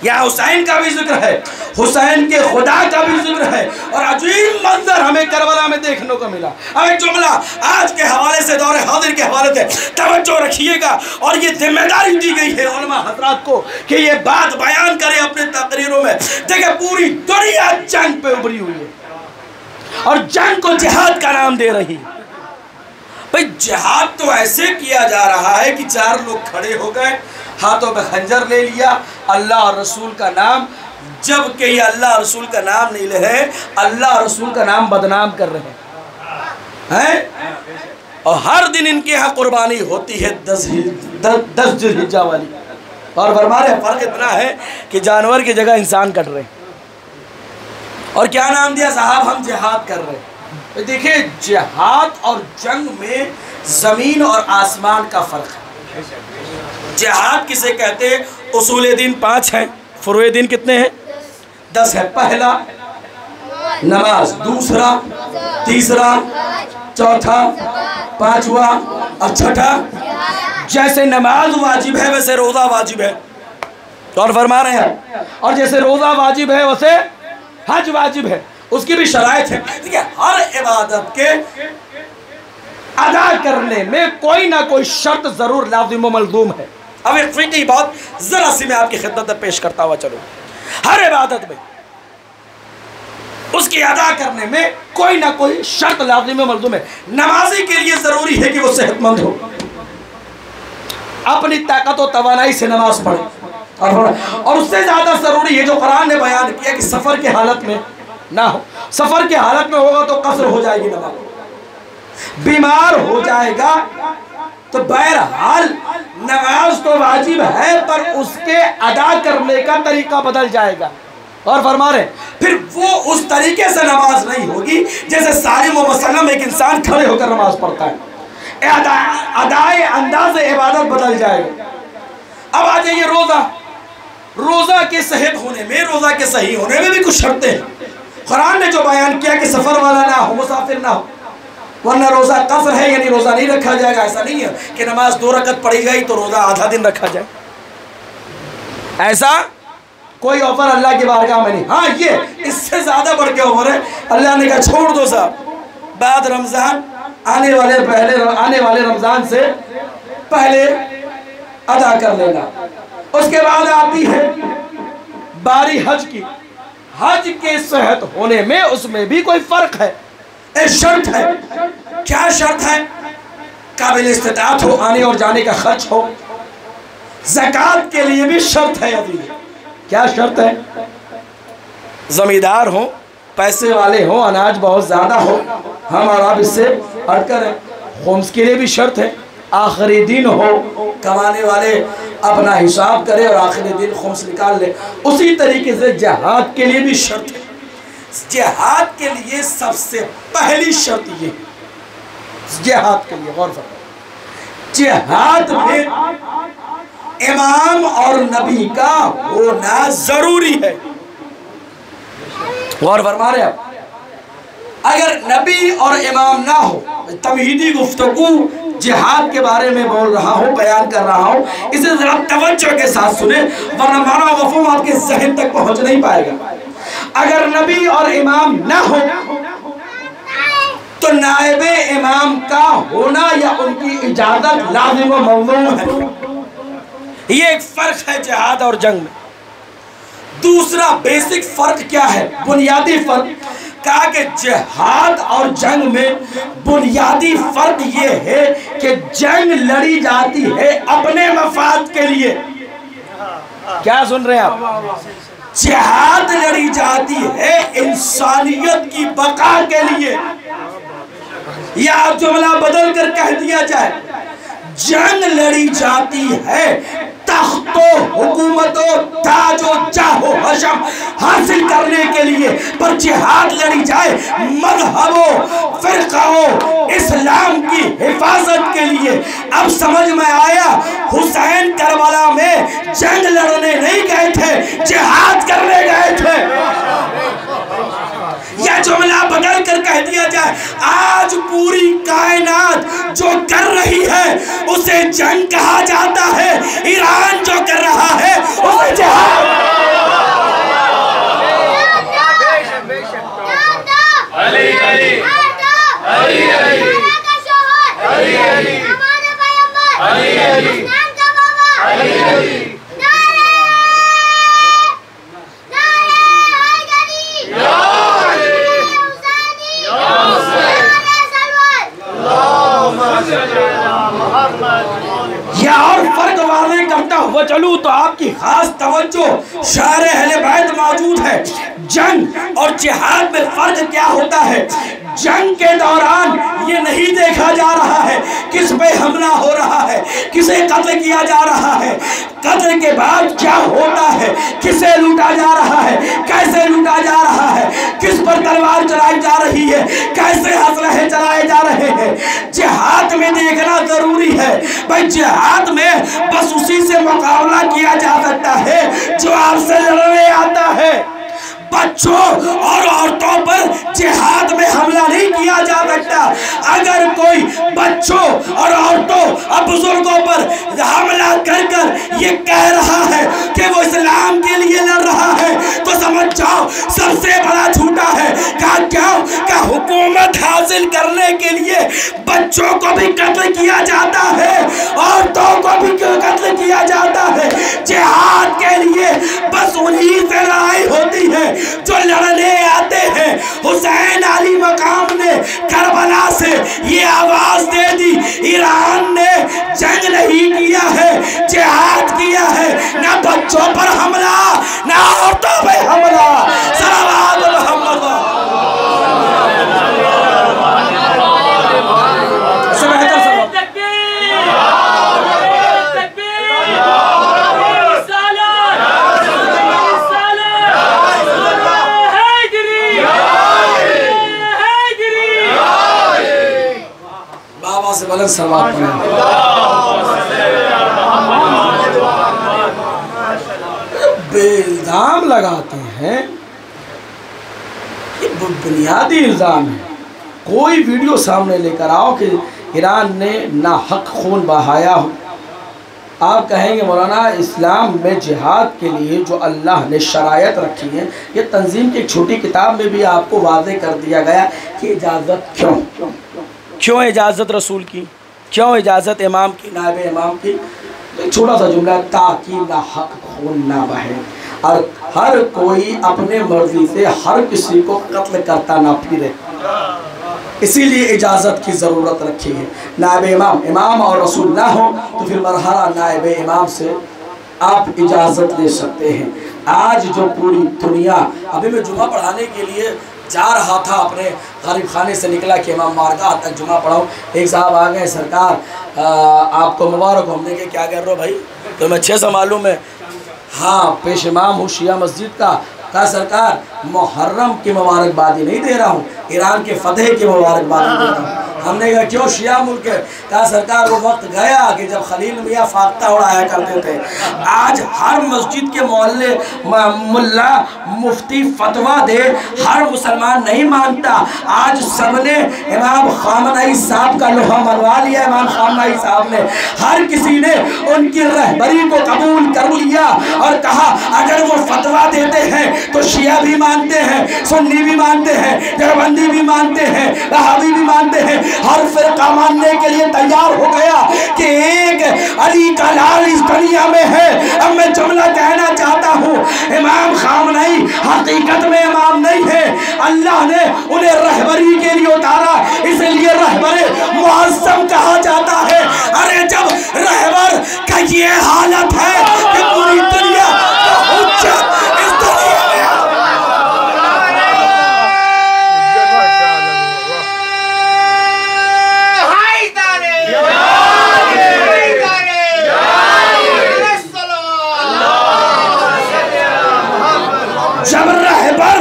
यहाँ हुसैन का भी जिक्र है, हुसैन के खुदा का भी जिक्र है। और अजीब मंजर हमें करबला में देखने को मिला। अब एक जुमला आज के हवाले से, दौरे हाजिर के हवाले से तवज्जो रखिएगा और ये जिम्मेदारी दी गई है उलमा हज़रात को कि ये बात बयान करें अपने तकरीरों में। देखिए पूरी दुनिया जंग पे उभरी हुई है और जंग को जिहाद का नाम दे रही है। भाई जिहाद तो ऐसे किया जा रहा है कि चार लोग खड़े हो गए, हाथों में खंजर ले लिया, अल्लाह और रसूल का नाम, जबकि ये अल्लाह रसूल का नाम नहीं ले रहे, अल्लाह रसूल का नाम बदनाम कर रहे हैं। और हर दिन इनके यहाँ कुर्बानी होती है 10 जिलहिज्जा वाली। और फरमा रहे फर्क इतना है कि जानवर की जगह इंसान कट रहे। और क्या नाम दिया साहब? हम जिहाद कर रहे हैं। देखिए जिहाद और जंग में ज़मीन और आसमान का फ़र्क है। जिहाद किसे कहते हैं? उसूल दीन 5 हैं, फुरूए दीन कितने हैं? 10 है। पहला नमाज, दूसरा, तीसरा, चौथा, पांचवा और छठा। जैसे नमाज वाजिब है वैसे रोज़ा वाजिब है। और फरमा रहे हैं। और जैसे रोजा वाजिब है वैसे हज वाजिब है, उसकी भी शराइत है। देखिए हर इबादत के अदा करने में कोई ना कोई शर्त जरूर लाजिम व मलजूम है। अब एक फिक्री बात जरा सी मैं आपकी खिदमत में पेश करता हुआ चलूं, हर इबादत में उसकी अदा करने में कोई ना कोई शर्त लाजिम व मलजूम है। नमाजी के लिए जरूरी है कि वो सेहतमंद हो, अपनी ताकत और तवानाई से नमाज पढ़े, और उससे ज्यादा जरूरी है जो कुरान ने बयान किया कि सफर के हालत में ना हो। सफर के हालत में होगा तो कसर हो जाएगी नमाज, बीमार हो जाएगा तो बहरहाल नमाज तो वाजिब है पर उसके अदा करने का तरीका बदल जाएगा। और फरमा रहे फिर वो उस तरीके से नमाज नहीं होगी जैसे सालिम व मुसल्लम एक इंसान खड़े होकर नमाज पढ़ता है, अदाए अंदाज इबादत बदल जाएगा। अब आ जाइए रोजा, रोजा के सही होने में, रोजा के सही होने में भी कुछ शर्तें हैं। कुरान ने जो बयान किया कि सफर वाला ना हो, मुसाफिर ना हो, वरना रोजा कसर है यानी रोजा नहीं रखा जाएगा। ऐसा नहीं है कि नमाज 2 रकत पढ़ी गई तो रोजा आधा दिन रखा जाए, ऐसा कोई ऑफर अल्लाह की बारगाह में नहीं। हाँ ये इससे ज्यादा बढ़ के ऑफर है, अल्लाह ने कहा छोड़ दो साहब, बाद रमजान आने वाले रमजान से पहले अदा कर लेना। उसके बाद आती है बारी हज की। हज के सेहत होने में उसमें भी कोई फर्क है, एक शर्त है। क्या शर्त है? काबिल इस्तिताअत हो, आने और जाने का खर्च हो। ज़कात के लिए भी शर्त है। अभी क्या शर्त है? जमींदार हो, पैसे वाले हो, अनाज बहुत ज्यादा हो, हम और आप इससे हटकर हैं। खुम्स के लिए भी शर्त है, आखिरी दिन हो, कमाने वाले अपना हिसाब करे और आखिरी दिन खुम्स निकाल ले। उसी तरीके से जिहाद के लिए भी शर्त है। जिहाद के लिए सबसे पहली शर्त ये, जिहाद के लिए गौर फरमाइए, जिहाद में इमाम और नबी का होना जरूरी है। गौर फरमा रहे आप, अगर नबी और इमाम ना हो, तमहीदी गुफ्तगू जिहाद के बारे में बोल रहा हूँ, बयान कर रहा हूँ, इसे जरा तवज्जो के साथ सुने वरना माना मफ़हूम आपके ज़हन तक पहुँच नहीं पाएगा। अगर नबी और इमाम ना हो तो नायबे इमाम का होना या उनकी इजाजत लाज़िम व ममनू है। ये एक फर्क है जिहाद और जंग में। दूसरा बेसिक फर्क क्या है? बुनियादी फर्क कहा कि जिहाद और जंग में बुनियादी फर्क ये है कि जंग लड़ी जाती है अपने मफाद के लिए। क्या सुन रहे हैं आप? जिहाद लड़ी जाती है इंसानियत की बका के लिए। या आप जुमला बदल कर कह दिया जाए, जंग लड़ी जाती है तख्तो हुकूमतो ताजो चाहो हशम हासिल करने के लिए, पर जिहाद लड़ी जाए मजहबो फिरकाओ इस्लाम की हिफाजत के लिए। अब समझ में आया, हुसैन करबला में जंग लड़ने नहीं गए थे, जिहाद करने गए थे। या जुमला बदल कर कह दिया जाए, आज पूरी कायनात जो कर रही है उसे जंग कहा जाता है, ईरान जो कर रहा है उसे जिहाद। अली अली अली अली अली अली अली अली अली अली या और फर्क वाले करता हुआ चलूं तो आपकी खास तवज्जो शायर अहले बैत मौजूद है। जंग और जिहाद में फर्क क्या होता है? जंग के दौरान ये नहीं देखा जा रहा है किस पे हमला हो रहा है, किसे कत्ल किया जा रहा है, कत्ल के बाद क्या होता है, किसे लूटा जा रहा है, कैसे लूटा जा रहा है, किस पर तलवार चलाई जा रही है, कैसे हथकंडे चलाए जा रहे हैं। जिहाद में देखना जरूरी है भाई। जिहाद में बस उसी से मुकाबला किया जा सकता है जो आपसे लड़ने आता है। बच्चों और औरतों पर जिहाद में हमला नहीं किया जा सकता। अगर कोई बच्चों और औरतों और बुजुर्गों पर हमला कर कर ये कह रहा है कि वो इस्लाम के लिए लड़ रहा है तो समझ जाओ सबसे बड़ा झूठा है। क्या हुकूमत हासिल करने के लिए बच्चों को भी कत्ल किया जाता है, औरतों को भी कत्ल किया जाता है। जिहाद के लिए बस उन्हीं से लड़ाई होती है जो लड़ने आते हैं। हुसैन अली मकाम ने करबला से ये आवाज दे दी, ईरान ने जंग नहीं किया है, जिहाद किया है। ना बच्चों पर हमला, ना औरतों पर हमला। सलावत मोहम्मद। बाबा से बुलंद सलावत पढ़ें। इल्जाम लगाते हैं, ये बुनियादी इल्जाम है। कोई वीडियो सामने लेकर आओ कि ईरान ने ना हक खून बहाया हो। आप कहेंगे मौलाना इस्लाम में जिहाद के लिए जो अल्लाह ने शरायत रखी है, ये तंजीम की एक छोटी किताब में भी आपको वाज़ेह कर दिया गया कि इजाज़त क्यों इजाज़त रसूल की, क्यों इजाज़त इमाम की, नायब इमाम की। तो एक छोटा सा जुमला, ताकि ना हक खून ना बहे और हर कोई अपने मर्जी से हर किसी को कत्ल करता ना फिरे, इसीलिए इजाज़त की ज़रूरत रखी है। नायब इमाम और रसूल ना हो तो फिर मरहला नायब इमाम से आप इजाज़त ले सकते हैं। आज जो पूरी दुनिया, अभी मैं जुमा पढ़ाने के लिए जा रहा था, अपने गरीब खाने से निकला कि इमाम मारगाह तक जुमा पढ़ाऊँ। एक साहब आ गए, सरकार आपको मुबारक हो। हमने क्या कह रहे हो भाई? तो मैं 6 से मालूम है, हाँ पेश इमाम हूँ शिया मस्जिद का। कहा सरकार मुहर्रम की मुबारकबादी नहीं दे रहा हूँ, ईरान के फतेह की मुबारकबादी दे रहा हूँ। हमने कहा क्यों, शिया मुल्क है? कहा सरकार वो वक्त गया कि जब खलील मियाँ फाख्ता उड़ाया करते थे। आज हर मस्जिद के मोहल्ले मुल्ला मुफ्ती फतवा दे, हर मुसलमान नहीं मानता। आज सबने इमाम खामनई साहब का लोहा मनवा लिया। इमाम खामनई साहब ने, हर किसी ने उनकी रहबरी को कबूल कर लिया और कहा अगर वो फतवा देते हैं तो शिया भी मानते हैं, सुन्नी भी मानते हैं, देवबंदी भी मानते हैं, वहाबी भी मानते हैं। हर फिरका मानने के लिए तैयार हो गया कि एक अली का लाल इस दुनिया में है। अब मैं जुमला कहना चाहता हूँ, इमाम खामनई हकीकत में इमाम नहीं है, अल्लाह ने उन्हें रहबरी के लिए उतारा, इसलिए रहबरे मुअज़्ज़म कहा जाता है। अरे जब रहबर का ये हालत है कि पूरी दुनिया इस दुनिया में जब रहबर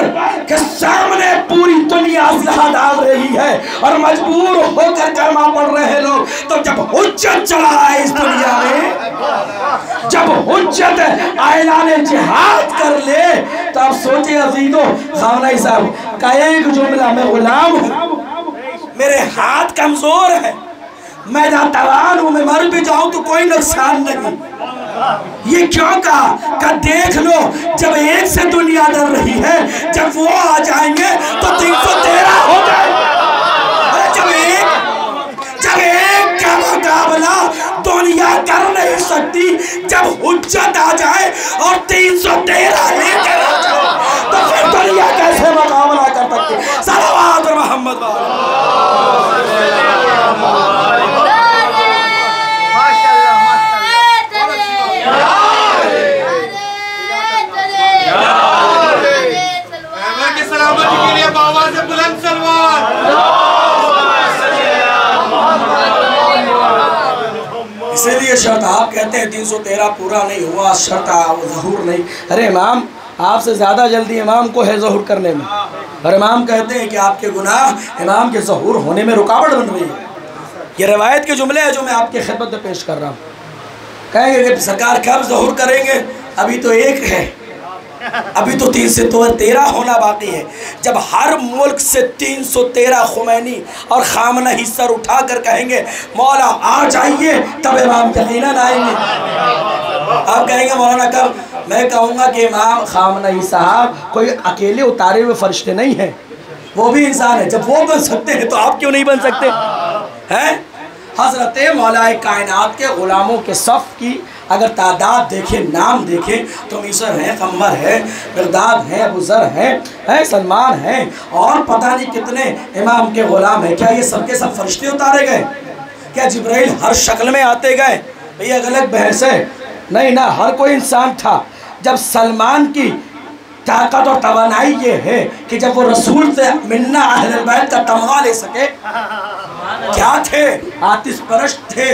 के सामने पूरी दुनिया असलहा डाल रही है और मजबूर होकर कलमा पढ़ रहे हैं लोग, तो जब हुज्जत चला है इस दुनिया में, जब हुज्जत ऐलान जिहाद कर ले, तो आप सोचे अजीजों, खामनई साहब का एक जुमला, मैं गुलाम हूँ, मेरे हाथ कमजोर है, मैं नातवान हूँ, मैं मर भी जाऊं तो कोई नुकसान नहीं। ये क्यों कहा? का देख लो, जब एक से दुनिया डर रही है, जब वो आ जाएंगे तो 313 हो जाएंगे। जब एक का मुकाबला दुनिया कर नहीं सकती, जब हुज्जत आ जाए और 313 लेकर आ जाए, तो फिर दुनिया कैसे मुकाबला कर सकती? सलावत मोहम्मद। इसीलिए शर्त आप कहते हैं 313 पूरा नहीं हुआ, शर्त ज़हूर नहीं। अरे इमाम, आपसे ज़्यादा जल्दी इमाम को है ज़हूर करने में, और इमाम कहते हैं कि आपके गुनाह इमाम के ज़हूर होने में रुकावट बन रही है। ये रवायत के जुमले हैं जो मैं आपके खिदमत में पेश कर रहा हूँ। कहेंगे कि सरकार कब ज़हूर करेंगे? अभी तो एक है, अभी तो 313 होना बाकी है। जब हर मुल्क से 313 खुमैनी और खामनई सर उठा कर कहेंगे मौला आ जाइए, तब इमाम यकीनन आएंगे। आप कहेंगे मौलाना कब? मैं कहूँगा कि इमाम खामनई साहब कोई अकेले उतारे हुए फरिश्ते नहीं हैं, वो भी इंसान है। जब वो बन सकते हैं तो आप क्यों नहीं बन सकते हैं? हज़रत मौलाए कायनात के ग़ुलामों के सफ़ की अगर तादाद देखें, नाम देखें तो मिसर है, कम्बर है, मिर्दाद है, अबू ज़र है, सलमान है और पता नहीं कितने इमाम के ग़ुलाम हैं। क्या ये सबके सब फरिश्ते उतारे गए? क्या जिब्राइल हर शक्ल में आते गए? भैया अलग बहस है। नहीं ना, हर कोई इंसान था। जब सलमान की ताकत और तवानाई ये है कि जब वो रसूल से मिन्ना अहले बैत का तमगा ले सके, क्या थे? आतिश परस्त थे,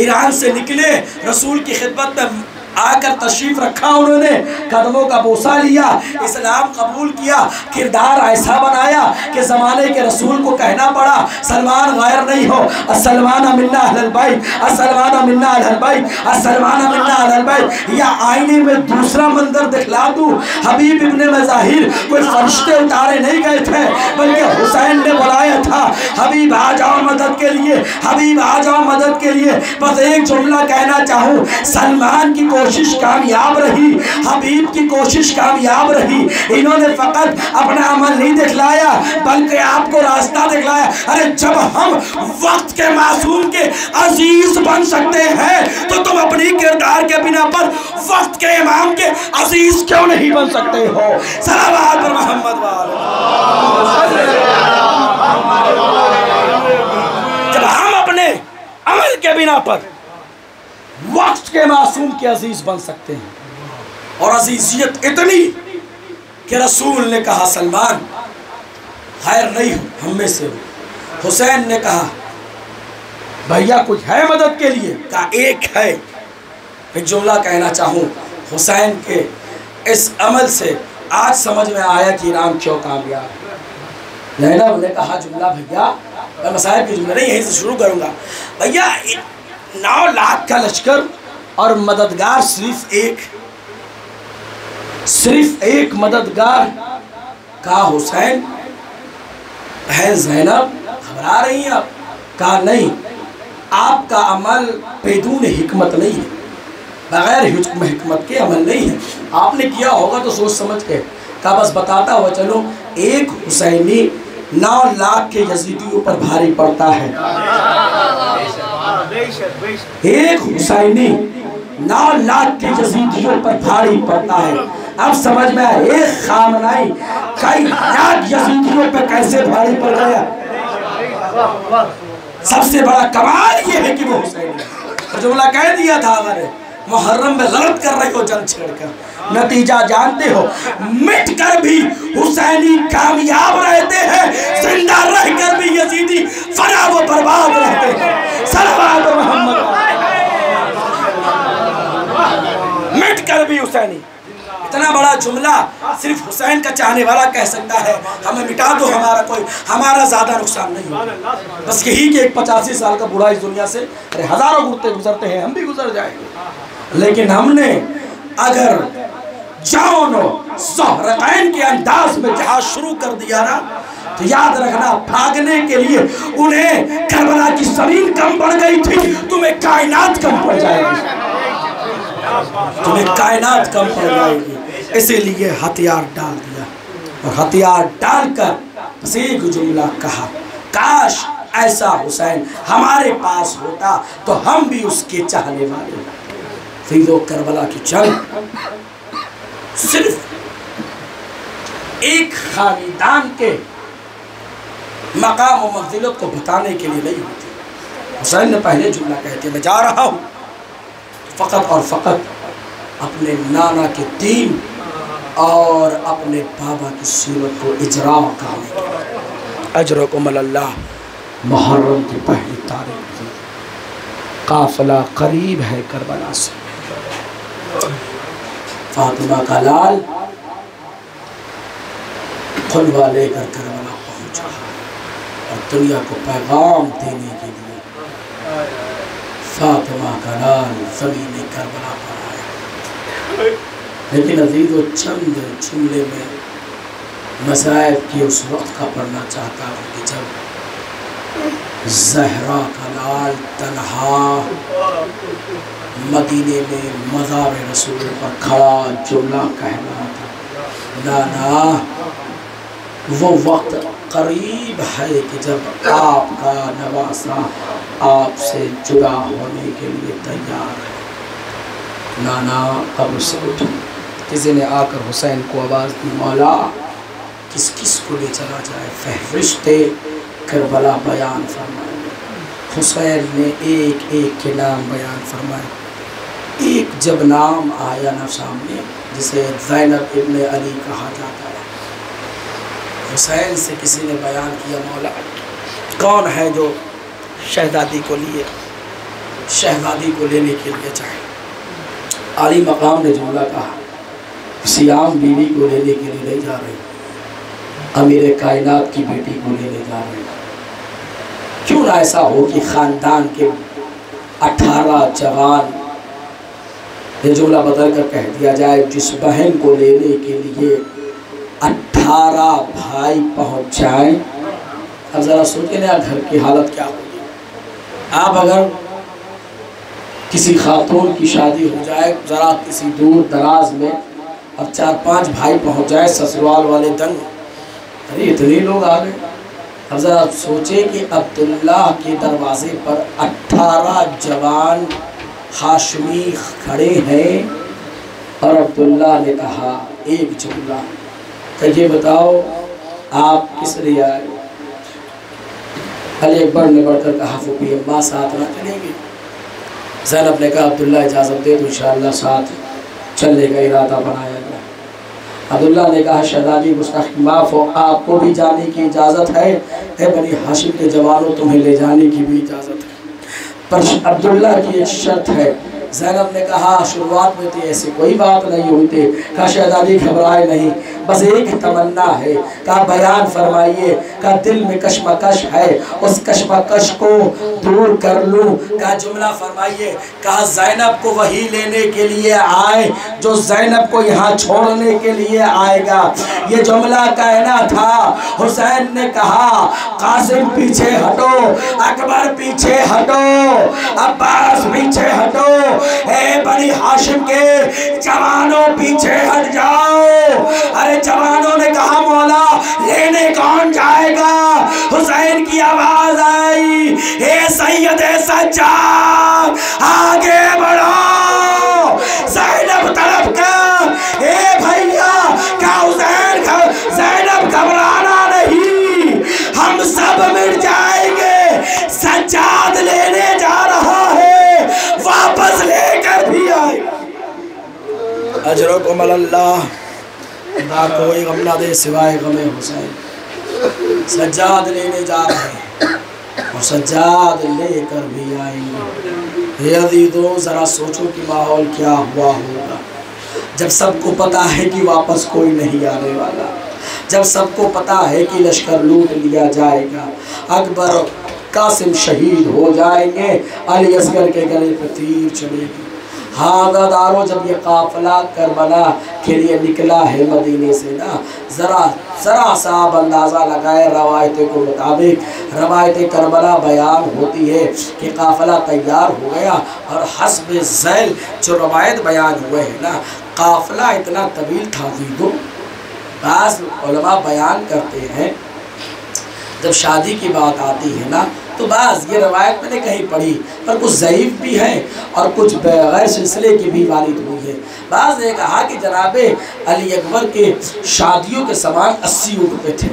ईरान से निकले, रसूल की खिदमत में आकर तशरीफ रखा, उन्होंने कदमों का बोसा लिया, इस्लाम कबूल किया, किरदार ऐसा बनाया कि ज़माने के रसूल को कहना पड़ा सलमान गैर नहीं हो, असलमान मिन्ना अहलल बैत, असलमान मिन्ना अहलल बैत, असलमान मिन्ना अहलल बैत। या आईने में दूसरा मंजर दिखला दूँ, हबीब इब्ने मज़ाहिर कोई फरिश्ते उतारे नहीं गए थे, बल्कि हुसैन ने बुलाया था, हबीब आ जाओ मदद के लिए, हबीब आ जाओ मदद के लिए। बस एक जुमला कहना चाहूँ, सलमान की कोशिश कामयाब रही, हबीब की कोशिश कामयाब रही। इन्होंने फकत अपना अमल नहीं दिखलाया बल्कि आपको रास्ता दिखलाया। अरे जब हम वक्त के मासूम के अजीज बन सकते हैं तो तुम अपनी किरदार के बिना पर वक्त के इमाम के अजीज क्यों नहीं बन सकते हो? सलावत पर मोहम्मद वाले। जब हम अपने अमल के बिना पर वक्त के मासूम के अजीज बन सकते हैं, और अजीजियत इतनी कि रसूल ने कहा सलमान खैर नहीं हो, हम में से हो। हुसैन ने कहा भैया कुछ है मदद के लिए? कहा एक है। एक जुमला कहना चाहूँ, हुसैन के इस अमल से आज समझ में आया कि ईरान क्यों कामयाब है। जैनब ने कहा जुमला, भैया मैं मसाइब की जुमला नहीं यहीं से शुरू करूँगा। भैया 9 लाख का लश्कर और मददगार सिर्फ एक मददगार का हुसैन। बहन ज़ैनब घबरा रही हैं आप? कहा नहीं, आपका अमल बेदून हिकमत नहीं है, बगैर हिकमत के अमल नहीं है। आपने किया होगा तो सोच समझ के। कहा बस बताता हुआ चलो, एक हुसैनी 9 लाख के यजीदियों पर भारी पड़ता है। एक हुसैनी 9 लाख के यजीदियों पर भारी पड़ता है। अब समझ में आया एक खामनई कई लाख यजीदियों पर कैसे भारी पड़ गया। सबसे बड़ा कमाल ये है कि वो हुसैनी जुमला कह दिया था, अगर मुहर्रम में गलत कर रहे हो जंग छेड़कर, नतीजा जानते हो, मिट कर भी हुसैनी कामयाब रहते हैं, जिंदा रहकर भी यजीदी फना व बर्बाद रहते हैं। सल्लल्लाहु मोहम्मद, मिट कर भी हुसैनी। इतना बड़ा जुमला सिर्फ हुसैन का चाहने वाला कह सकता है। हमें मिटा दो, हमारा ज्यादा नुकसान नहीं होगा। बस यही कि एक 85 साल का बूढ़ा इस दुनिया से, अरे हजारों गुजरते हैं, हम भी गुजर जाएंगे। लेकिन हमने अगर जानो ज़हरतैन के अंदाज में जहाज शुरू कर दिया ना, तो याद रखना भागने के लिए उन्हें करबला की ज़मीन कम पड़ गई थी, तुम्हें कायनात कम पड़ जाएगी, तुम्हें कायनात कम पड़ जाएगी। इसीलिए हथियार डाल दिया, और हथियार डालकर बस एक जुमला कहा, काश ऐसा हुसैन हमारे पास होता तो हम भी उसके चाहने वाले होते। फिर वो करबला की जंग सिर्फ एक खानदान के मकाम और मंजिलत को बताने के लिए नहीं होती। हुसैन ने पहले जुमला कहते, मैं जा रहा हूँ फ़कत और फ़कत अपने नाना के दीन और अपने बाबा की सीरत को इजरा करने। अजरकुम अल्लाह। मुहर्रम की पहली तारीख, काफिला करीब है करबला से। फातिमा का लाल खुलवा लेकर करबला पहुंचा और दुनिया को पैगाम देने के लिए फातिमा का लाल ज़मीन करबला पर आया। लेकिन अजीज वो चंद जुमले में मसाइब की उस वक्त का पढ़ना चाहता हूँ कि जब ज़हरा का लाल तन्हा मदीने में मज़ार रसूल पर खड़ा जुमला कह रहा था, नाना वो वक्त करीब है कि जब आपका नवासा आपसे जुदा होने के लिए तैयार है। नाना कब्र से उठे। किसी ने आकर हुसैन को आवाज़ दी, मौला किस किस को ले चला जाए, फहरिश्ते करबला बयान फरमाए। हुसैन ने एक एक के नाम बयान फरमाए। एक जब नाम आया ना सामने, जिसे ज़ैनब इब्ने अली कहा जाता है, हुसैन से किसी ने बयान किया, मौला कौन है जो शहजादी को लेने के लिए चाहे। आली मकाम ने जुमला कहा, सियाम बीवी को लेने के लिए नहीं जा रहे, अमीर कायनात की बेटी को लेने जा रहे। क्यों ना ऐसा हो कि ख़ानदान के 18 जवान, ये जुमला बदल कर कह दिया जाए, जिस बहन को लेने के लिए 18 भाई पहुंच जाए। अब ज़रा सोचें ना घर की हालत क्या होगी। आप अगर किसी खातून की शादी हो जाए ज़रा किसी दूर दराज में और 4-5 भाई पहुंच जाए, ससुराल वाले दंग, अरे इतने लोग आ गए। अब ज़रा सोचें कि अब्दुल्ला के दरवाजे पर 18 जवान हाशमी खड़े हैं और अब्दुल्ला ने कहा एक जुमला, ये बताओ आप किस लिए आए। अली अकबर ने बढ़कर कहा, फूफी अम्मा साथ ना चलेंगे। ज़ैनब ने कहा, अब्दुल्ला इजाज़त दे तो इंशाअल्लाह साथ चलने का इरादा बनाया गया। अब्दुल्ला ने कहा, शहजादी गुस्ताखी माफ़ हो, आपको भी जाने की इजाज़त है, बनी हाशिम के जवानों तुम्हें ले जाने की भी इजाज़त है, पर अब्दुल्ला की एक शर्त है। ज़ैनब ने कहा, शुरुआत में तो ऐसी कोई बात नहीं हुई थी। कहा, शहजादी घबराए नहीं, बस एक तमन्ना है। कहा, बयान फरमाइए। कहा, दिल में कशमकश है, उस कशमकश को दूर कर लूँ। कहा, जुमला फरमाइए। कहा, ज़ैनब को वही लेने के लिए आए जो ज़ैनब को यहाँ छोड़ने के लिए आएगा। ये जुमला कहना था। हुसैन ने कहा, कासिम पीछे हटो, अकबर पीछे हटो, अब्बास पीछे हटो, बनी हाशिम के जवानों पीछे हट जाओ। अरे जवानों ने कहा, मौला लेने कौन जाएगा। हुसैन की आवाज आई, हे सैयद सज्जाद आगे बढ़ो। ज़ैनब तरफ का, हे भैया का हुसैन का, ज़ैनब घबराना नहीं, हम सब मिट जाएंगे। सज्जाद लेने जा रहा है, वापस लेकर भी आएगा। अजरकुम अल्लाह, ना कोई गम ना दे सिवाय गमे हुसैन। सज्जाद लेने जा रहे हैं और सज्जाद लेकर भी आएंगे। ये अज़ीज़ों, ज़रा सोचो कि माहौल क्या हुआ होगा जब सबको पता है कि वापस कोई नहीं आने वाला, जब सबको पता है कि लश्कर लूट लिया जाएगा, अकबर कासिम शहीद हो जाएंगे, अली असगर के गले पर तीर चलेगी। हादादारों, जब ये काफिला करबला के लिए निकला है मदीने से ना, ज़रा सा आप अंदाज़ा लगाए। रवायतों के मुताबिक रवायत करबला बयान होती है कि काफिला तैयार हो गया और हस्ब ज़ैल जो रवायत बयान हुए हैं ना, काफिला इतना तवील था। बाज़ उलमा बयान करते हैं जब शादी की बात आती है ना, तो बाज़ ये रवायत मैंने कहीं पढ़ी, पर कुछ ज़ईफ़ भी है और कुछ गैर सिलसिले की भी वारिद हुई है। बाज़ ने कहा कि जनाबे अली अकबर के शादियों के सामान 80 ऊँट पे थे।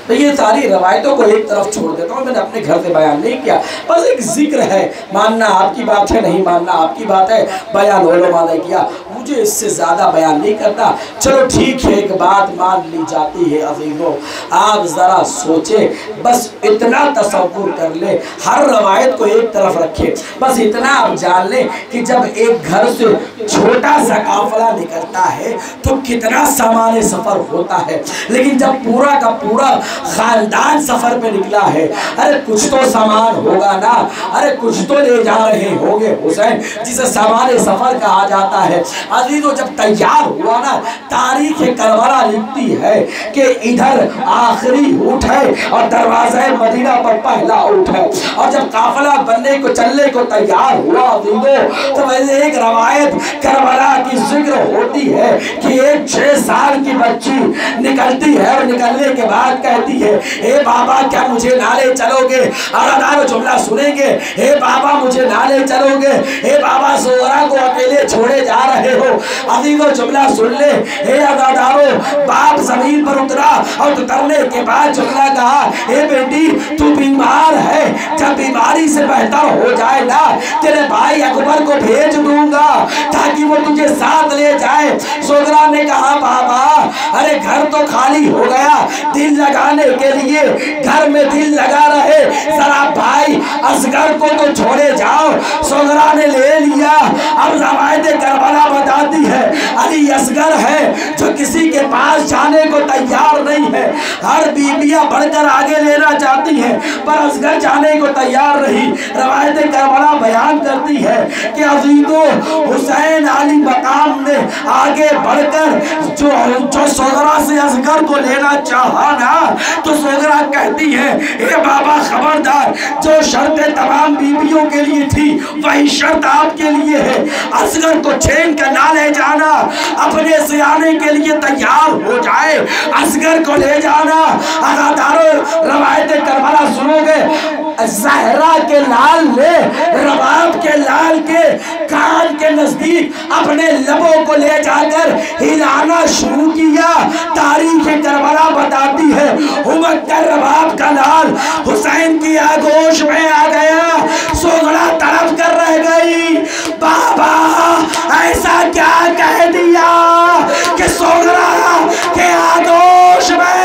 तो ये सारी रवायतों को एक तरफ छोड़ देता हूँ, मैंने अपने घर से बयान नहीं किया, बस एक जिक्र है। मानना आपकी बात है, नहीं मानना आपकी बात है, बयान उलमा ने किया, मुझे इससे ज़्यादा बयान नहीं करना। चलो ठीक है, एक बात मान ली जाती है। अज़ीज़ों, आप ज़रा सोचें, बस इतना तसव्वुर कर ले, हर रवायत को एक तरफ रखें, बस इतना आप जान लें कि जब एक घर से छोटा सा काफिला निकलता है तो कितना सामान सफ़र होता है, लेकिन जब पूरा का पूरा खानदान सफर पे निकला है, अरे कुछ तो सामान होगा ना, अरे कुछ तो ले जा रहे होंगे हुसैन, जिसे सामान सफर कहा जाता है। अजीजों जब तैयार हुआ ना, तारीख करबला लिखती है कि इधर आखिरी ऊँट है और दरवाज़े मदीना पर पहला ऊँट है। और जब काफिला बनने को चलने को तैयार हुआ अजीजों, तो वैसे एक रवायत करबला की जिक्र होती है कि एक 6 साल की बच्ची निकलती है और निकलने के बाद कहती है, हे बाबा क्या मुझे नाले चलोगे? अदादार जुमला सुनेंगे, हे बाबा मुझे नाले चलोगे? हे बाबा सोहरा को अकेले छोड़े जा रहे हो? अजीजों जुमला सुन ले, हे अदादारो, बाप जमीन पर उतरा और उतरने के बाद जुमला कहा, हे बेटी तू बीमार है, जब बीमारी से बेहतर हो जाए ना तेरे भाई अकबर को भेज दूंगा ताकि वो तुझे साथ ले जाए। सोगरा ने कहा, बाबा अरे घर तो खाली हो गया, दिल लगाने के लिए घर में दिल लगा रहे, जरा भाई असगर को तो छोड़े जाओ। सोगरा ने ले लिया। अब रवायत करबला बताती है, अली असगर है जो किसी के पास जाने को तैयार नहीं है। हर बीबियां बढ़कर आगे लेना चाहती हैं पर असगर जाने को तैयार नहीं। रवायत करबला बयान करती है कि अजीजों हुसैन अली मकाम ने आगे बढ़कर जो सोगरा से असगर को लेना चाहा ना, तो सोगरा कहती है, ए बाबा खबरदार, जो शर्तें तमाम बीबियों के लिए थी वही शर्त आपके लिए है। असगर को छीन कर ना ले जाना, अपने से आने के लिए तैयार हो जाए, असगर को ले जाना। अदादारों रवायत करबला सुनोगे, ज़हरा के लाल ने रबाब के लाल के कान के नजदीक अपने लबों को ले जाकर हिलाना शुरू किया। तारीख करबला बताती है, उमक्कर रबाब का लाल हुसैन की आगोश में आ गया। सोगरा तड़प कर रह गई, बाबा ऐसा क्या कह दिया कि सोगरा के आगोश में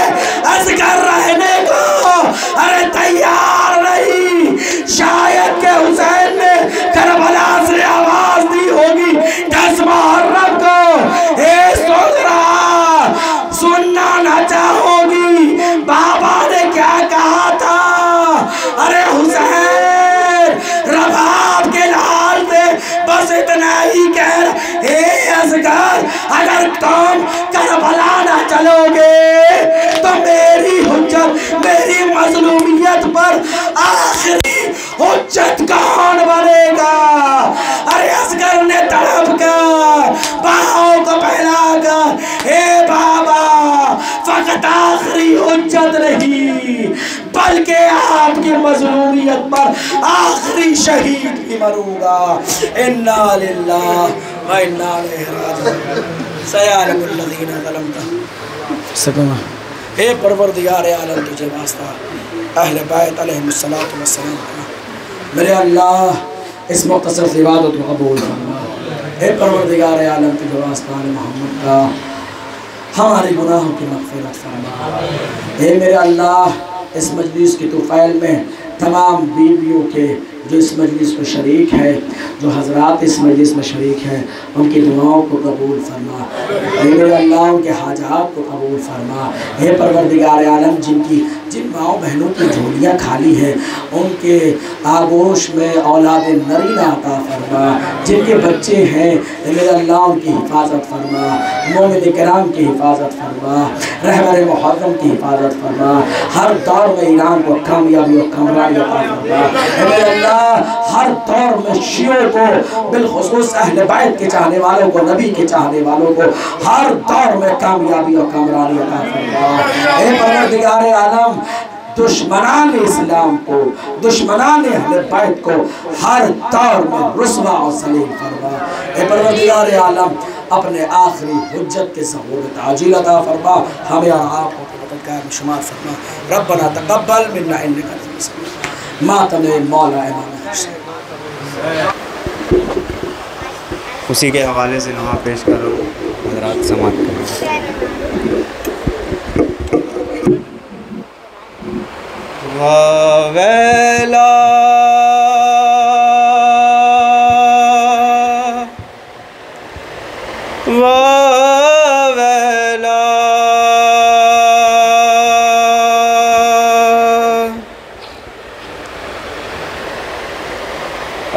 असगर रहने को अरे तैयार नहीं। शायद के हुसैन ने करबला से आवाज दी होगी, 10 मुहर्रम को, ए सोगरा सुनना ना चाहोगी बाबा ने क्या कहा था? अरे हुसैन रबाब के लाल से बस इतना ही कह रहे, हे असगर अगर तुम करबला ना चलोगे तो मेरी हुज्जत, मेरी मजलूमियत पर आखिरी हुज्जत कौन बनेगा? अरे असगर ने तड़प कर बाहों को फैलाकर, हे बाबा फकत आखिरी हुज्जत नहीं बल्कि आपकी मजलूमियत पर आखिरी शहीद भी मरूंगा। इन्ना लिल्लाह व इन्ना इलैहि राजिऊन। सयालकुल लज़ीना ज़लमू। हे परवरदिगार आलम तुझे वास्ता, अहले बैत अलैहिमुस्सलातु वस्सलाम, मेरे अल्लाह इस मुक़द्दस इबादत को कबूल फरमा। हे परवरदिगार आलम तुझे वास्ता मोहम्मद का हमारे गुनाहों की मग़फ़िरत फरमा। हे मेरे अल्लाह इस मजलिस की तुफ़ैल में तमाम बीवियों के जो इस मजलिस में शरीक है, जो हजरात इस मजलिस में शरीक हैं, उनकी दुआओं को कबूल फरमा। हे मेरे अल्लाह उनके हाजात को कबूल फरमा। हे परवरदिगार आलम जिन माओ बहनों की झोलियाँ खाली हैं उनके आगोश में औलाद नरीना अता फरमा। जिनके बच्चे हैं मेरे अल्लाह उनकी हिफाजत फरमा, मोमिन किराम की हिफाजत फरमा, रहबर मुहर्रम की हिफाजत फरमा। हर दौर में ईरान को कामयाबी और कामरानी अता फरमा। मेरे अल्लाह हर दौर में शियों को, बिलखुसूस अहले बैत के चाहने वालों को, नबी के चाहने वालों को हर दौर में कामयाबी और कामरानी अता फरमा। हे परवरदिगार आलम दुश्मनान इस्लाम को, दुश्मनान अहले बैत को हर दौर में रुस्वा और सलीम फरमा। हे परवरदिगार आलम अपने आखिरी हुज्जत के सहूलत आजिल अता फरमा। हमें और आपको मददगार में शुमार फरमा। रब्बना तक़ब्बल मिन्ना इन्नका अंतस समीउल मातमे मौला इमाम हुसैन। उसी के हवाले से नवा पेश करो, हज़रात समाअत करो। वावेला वावेला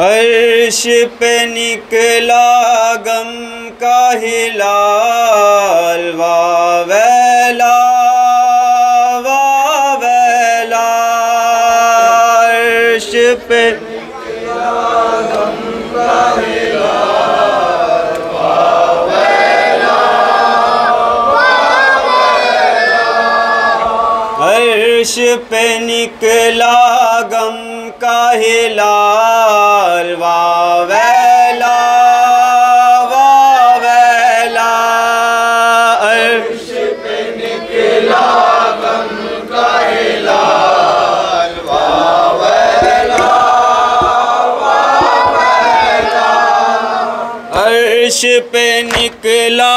अर्श पे निकला गम का हिलाल, वावेला वावेला। अर्श पे निकला गम का हिलाल, वावेला वावेला। अर्श पे निकला गम का हिलाल, वावेला वावेला। अर्श पे निकला गम का हिलाल, वावेला वावेला। अर्श पे निकला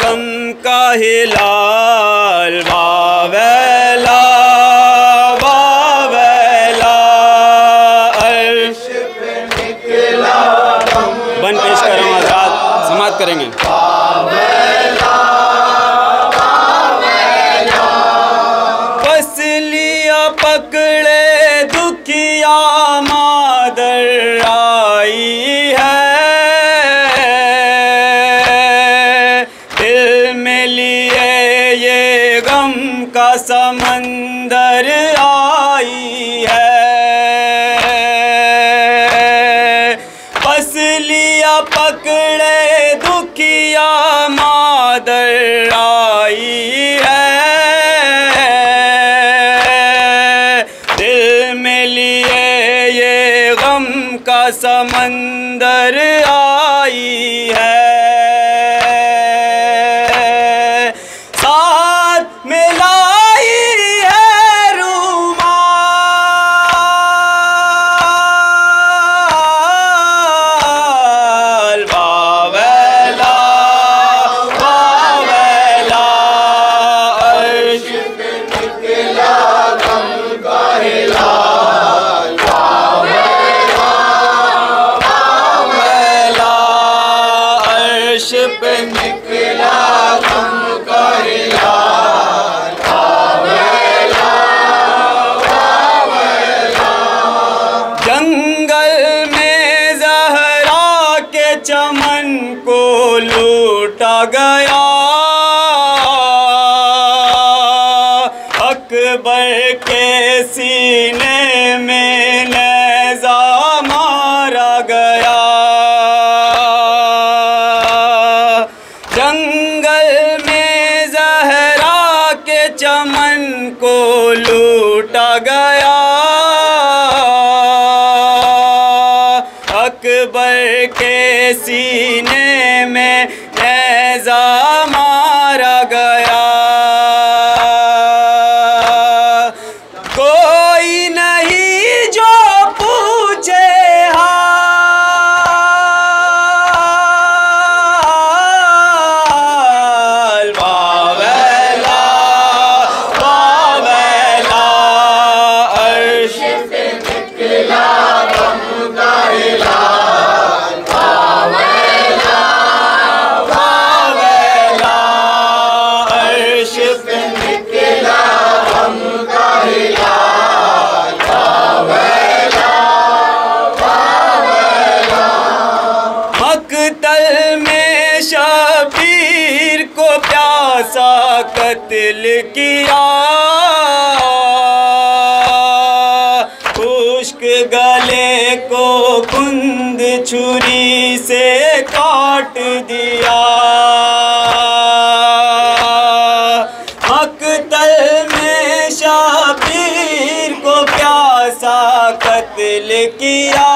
गम का हिलाल, वावेला बन पेश कर हम आजाद समाप्त करेंगे। फसलिया पकड़े दुखिया मादर आई है, दिल में लिए ये गम का समंदर आई है। फसलिया पकड़े दुखिया मादर आई है, दिल में लिए ये गम का समंदर आई है। साथ में लाई है रुमाल, वावेला वावेला। अर्श पे निकला गम का हिलाल, वावेला वावेला। अर्श पे निकला गम का हिलाल, वावेला वावेला। जंगल में ज़हरा के चमन को लूटा गया, अकबर के सीने में नेज़ा मारा गया। जंगल में ज़हरा के चमन को लूटा गया, अकबर के सीने में नेज़ा मारा गया। कोई नहीं जो पूछे हाल, वावेला वावेला। अर्श पे निकला गम का हिलाल, वावेला वावेला। अर्श पे निकला गम का हिलाल, वावेला वावेला। मकतल में शबीर को प्यासा कत्ल किया, खुश्क गले को कुंद छुरी से काट दिया। मकतल में शबीर को प्यासा कत्ल किया,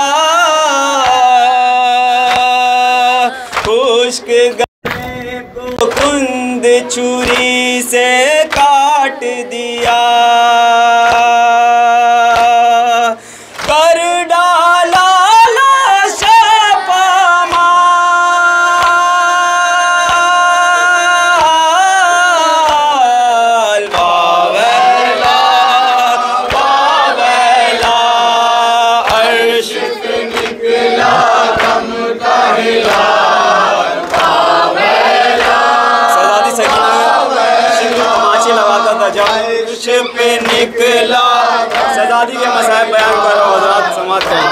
खुश्क गले को कुंद छुरी से काट दिया। कर डाला लाश पामाल, वावेला वावेला। अर्श पे निकला गम का हिलाल, वावेला। सजादी सकीना शिक्र तमाचे लगाता था जब अर्श पे निकला। सजादी के मसाइब बयान करो हज़रात समाअत करें।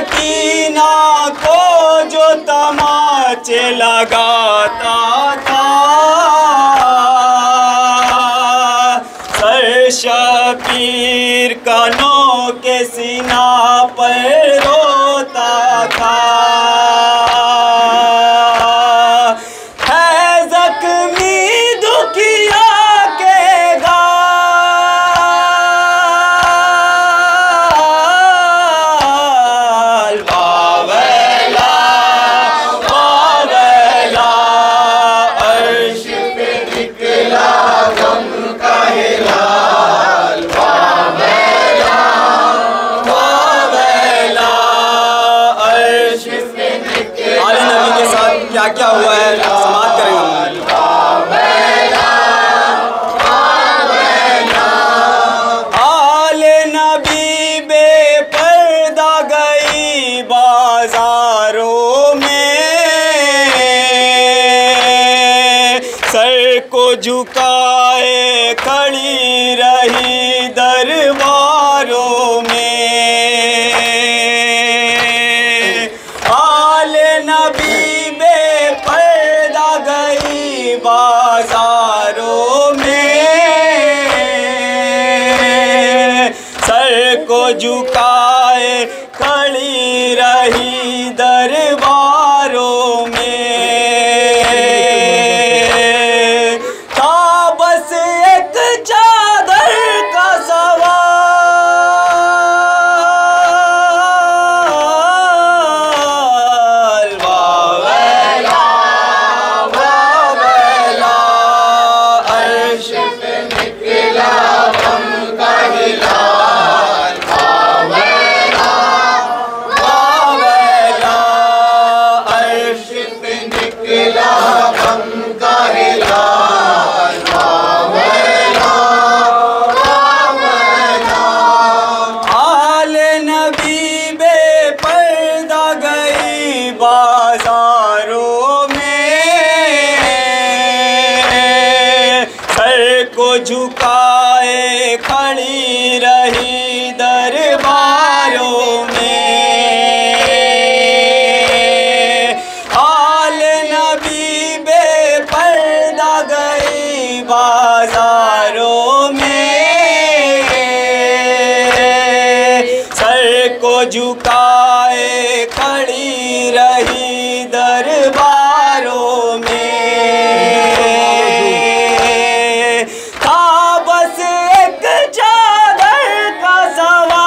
सकीना को जो तमाचे लगाता था, सर शबीर कानों के सीना पर रोता था। है जख्मी दुखिया के गाल, वावेला वावेला अर्श पे निकला गम का हिलाल, वावेला वावेला अर्श पे निकला। आले नबी के साथ क्या क्या हुआ है समाप्त करेंगे हम। आले नबी बेपर्दा गई बाजारों में, सर को झुकाए खड़ी रही दरबारों में। आले नबी बेपर्दा गई बाजारों में, सर को झुकाए खड़ी रही दरबारों में। था बस एक चादर का सवाल, वावेला वावेला अर्श पे निकला गम का हिलाल, वावेला वावेला अर्श पे निकला गम का हिलाल, वावेला वावेला। आले नबी बेपर्दा गई बाजारों में, सर को झुकाए खड़ी रही दरबारों में। आले नबी बेपर्दा गई बाजारों में, सर को झुकाए खड़ी रही दरबारों में। था बस एक चादर का सवाल,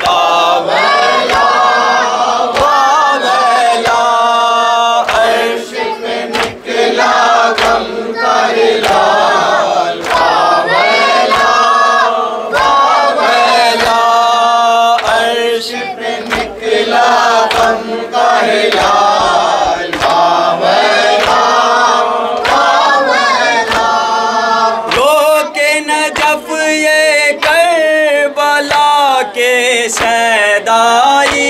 वावेला वावेला अर्श पे निकला गम का हिलाल, वावेला वावेला अर्श पे निकला गम का हिलाल, वावेला वावेला। रोके नजफ ये करबला के शहदाई,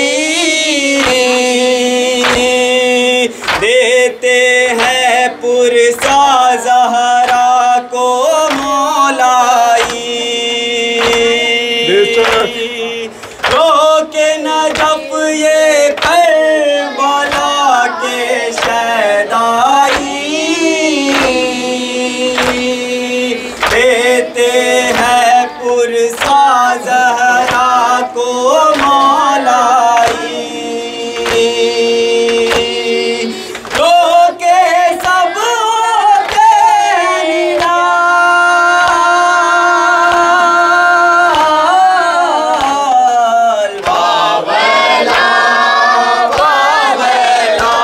देते हैं पुरसा ज़हरा को मौलाई। रोके नजफ ये करबला के शहदाई, देते हैं पुरसा ज़हरा को मौलाई। रोके सब होते निराल, वावेला वावेला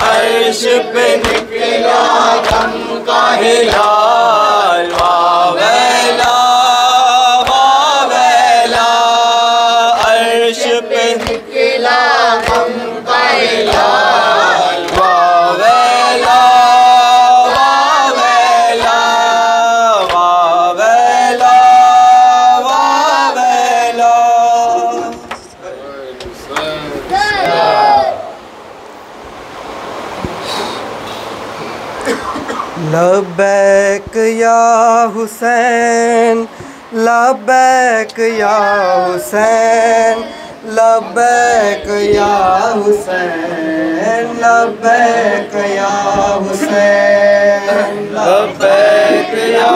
अर्श पे निकला गम का हिलाल, वावेला वावेला अर्श पे निकला गम का हिलाल, वावेला वावेला वावेला वावेला। लब्बैक या हुसैन लब्बैक या हुसैन, लब्बैक या हुसैन, लब्बैक या हुसैन, लब्बैक या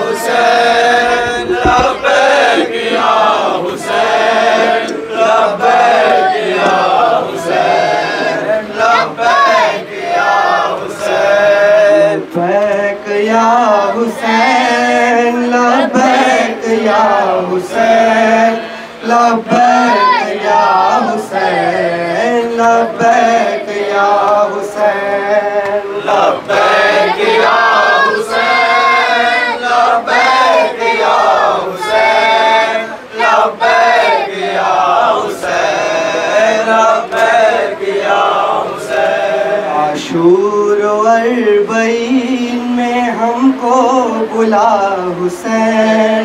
हुसैन, लब्बैक या हुसैन, लब्बैक या हुसैन, लब्बैक या हुसैन, लब्बैक या हुसैन, लब्बैक या हुसैन, लब्बैक या हुसैन, लब्बैक या हुसैन, लब्बैक या हुसैन, लब्बैक या हुसैन, लब्बैक या हुसैन, लब्बैक या हुसैन। आशूर अरबईन में हमको बुला हुसैन,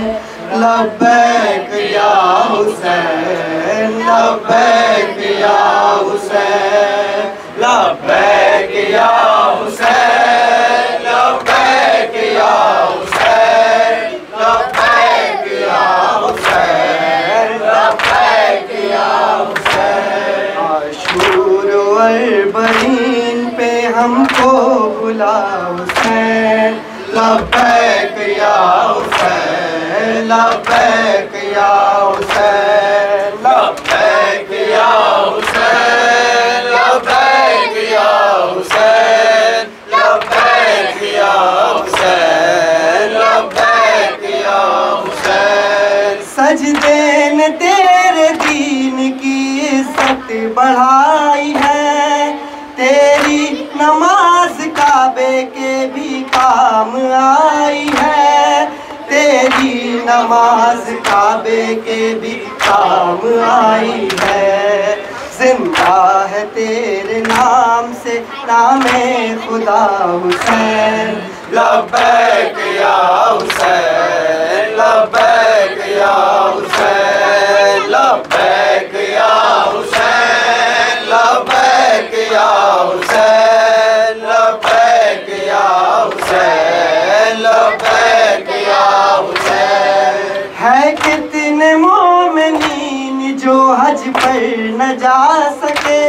लब्बैक या हुसैन, लब्बैक या हुसैन, लब्बैक या हुसैन, लब्बैक या हुसैन, लब्बैक या हुसैन, लब्बैक या हुसैन। आशूर अरबईन पे हमको बुला हुसैन, लब्बैक या हुसैन, लब्बैक या हुसैन, लब्बैक या हुसैन, लब्बैक या हुसैन, लब्बैक या हुसैन, लब्बैक या हुसैन। सजदे ने तेरे दीन की इज्जत बढ़ाई है, तेरी नमाज काबे के भी काम आई है, तेरी नमाज काबे के भी काम आई है। जिंदा है तेरे नाम से नामे खुदा हुसैन, लब्बैक या हुसैन, लब्बैक या हुसैन, लब्बैक या हुसैन, लब्बैक या हुसैन, लब्बैक या हुसैन, लब्बैक या हुसैन। है कितने मोमिनीन जो हज पर न जा सके,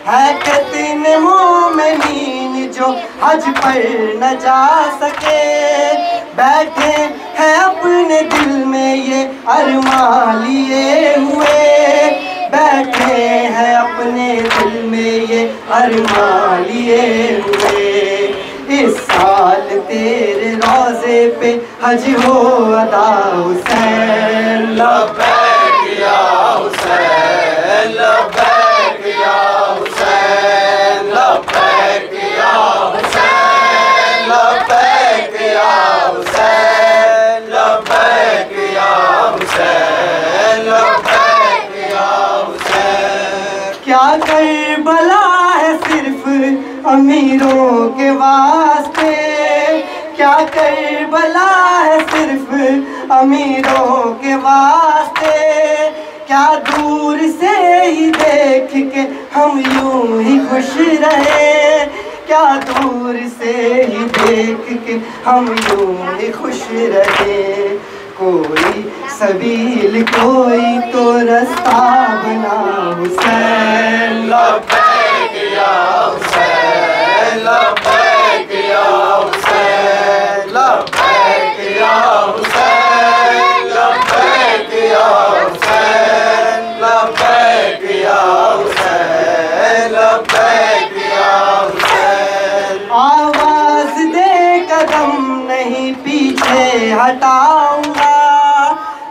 है कितने मोमिनीन जो हज पर न जा सके, बैठे हैं अपने दिल में ये अरमान लिए हुए, बैठे हैं अपने दिल में ये अरमान लिए हुए। इस साल तेरे रोज़े पे हज हो अदा हुसैन, लब्बैक या हुसैन, लब्बैक या हुसैन, लब्बैक या हुसैन, लब्बैक या हुसैन, लब्बैक या हुसैन, लब्बैक या हुसैन। क्या करबला है सिर्फ अमीरों के वास्ते, क्या करबला है सिर्फ अमीरों के वास्ते, क्या दूर से ही देख के हम यूं ही खुश रहे, क्या दूर से ही देख के हम यूं ही खुश रहे। कोई सबील कोई तो रास्ता बना हुसैन, लब्बैक या हुसैन, लब्बैक या हुसैन, लब्बैक या हुसैन, लब्बैक या हुसैन, लब्बैक या हुसैन, लब्बैक या हुसैन। आवाज दे कदम नहीं पीछे हटाऊंगा,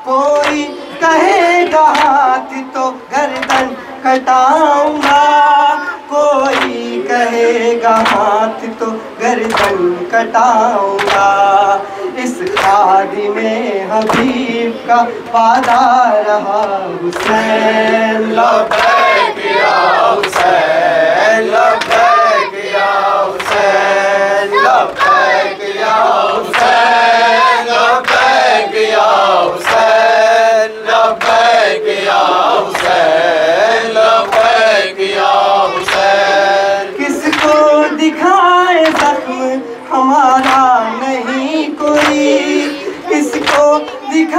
कोई कहेगा हाथ तो गर्दन कटाऊंगा, कोई कहेगा हाथ तो गर्दन कटाऊंगा। इस खादी में हबीब का वादा रहा हुसैन, लब्बैक या हुसैन, लब्बैक या हुसैन, लब्बैक या हुसैन, लब्बैक या हुसैन, लब्बैक या हुसैन, लब्बैक या हुसैन। किसको दिखाए जख्म हमारा नहीं कोई, किसको दिखा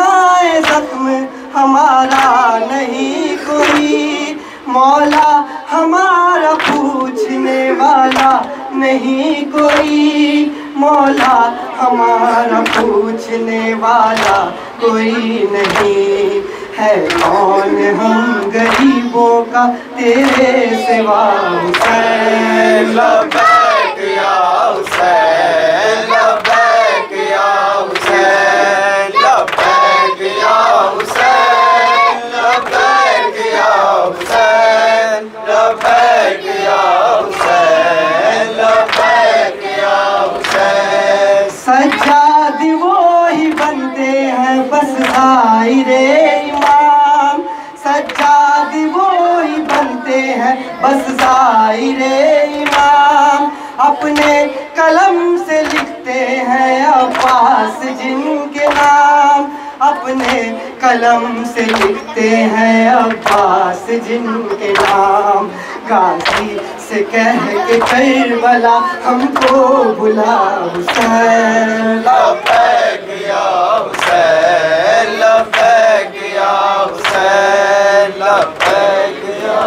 कोई, मौला हमारा पूछने वाला कोई नहीं है। कौन हम गरीबों का तेरे सिवा हुसैन। लब्बैक या हुसैन, लब्बैक या हुसैन, लब्बैक या हुसैन, लब्बैक या हुसैन, लब्बैक या हुसैन, लब्बैक या हुसैन। सज्जाद वो ही बनते हैं बस ज़ाहिरे इमाम, सज्जाद वो ही बनते हैं बस ज़ाहिरे इमाम। अपने कलम से लिखते हैं अब्बास जिनके नाम, अपने कलम से लिखते हैं अब्बास जिनके नाम। गाजी से कह के करबला हमको बुला हुसैन। लब्बैक या हुसैन, लब्बैक या हुसैन, लब्बैक या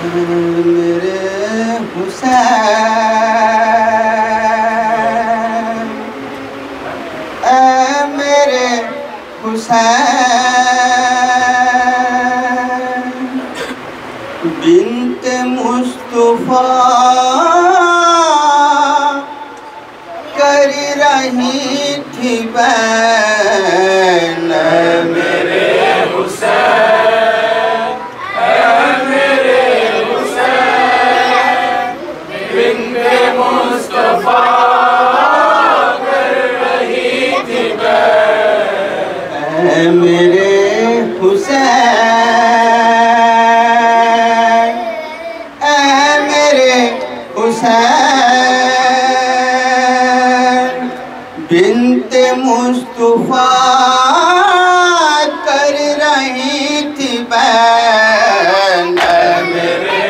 मेरे हुसैन, ऐ मेरे हुसैन, बिन्त मुस्तफा कर रही थी बैन। मेरे हुसैन, मुस्तफा कर रही थी ऐ मेरे हुसैन, ऐ मेरे हुसैन, बिन्त मुस्तफा कर रही थी बैन। ऐ मेरे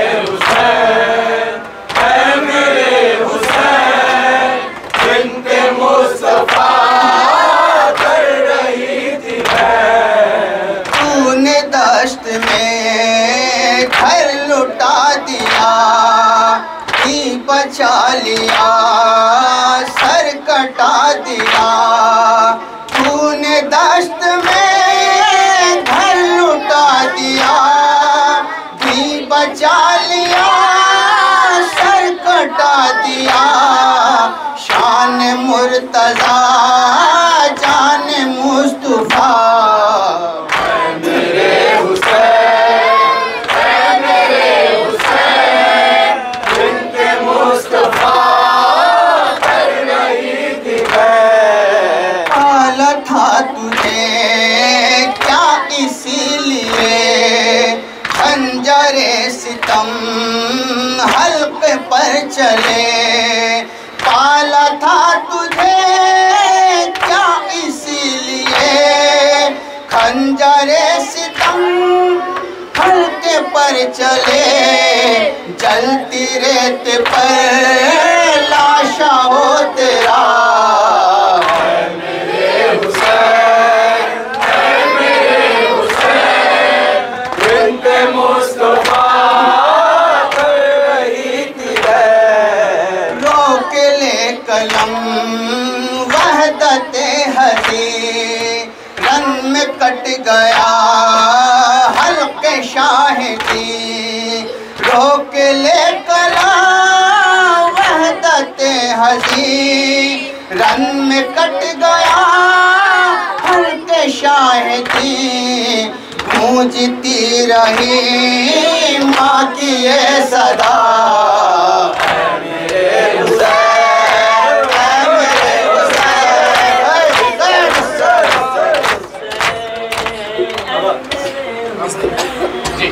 मुस्तफा कर रही थी बैन। तूने दश्त में घर लुटा दिया, ही बचा लिया सर कटा दिया। तूने दश्त में घर लुटा दिया, ही बचा लिया सर कटा दिया। शान मुर्तज़ा जान मुस्तफा। मेरे हुसैन, मेरे हुसैन, बिन्ते मुस्तफा कर रही थी बैन। पाला था तुझे क्या इसीलिए, खंजरे सितम हल्के पर चले। पाला था तुझे क्या इसीलिए, खंजरे सितम हल्के पर चले। जलती रेत पर लाशा हो तेरा। मेरे हुसैन, मेरे हुसैन, बिन्ते मुस्तफा कर रही थी बैन। रोक ले कलम वहदते हसी, रन में कट गया हल्के शाहिदी। रोक ले कलम वहदते हसी, रन में कट गया हल्के शाहिदी। गूंजती रही माँ की ये सदा। जी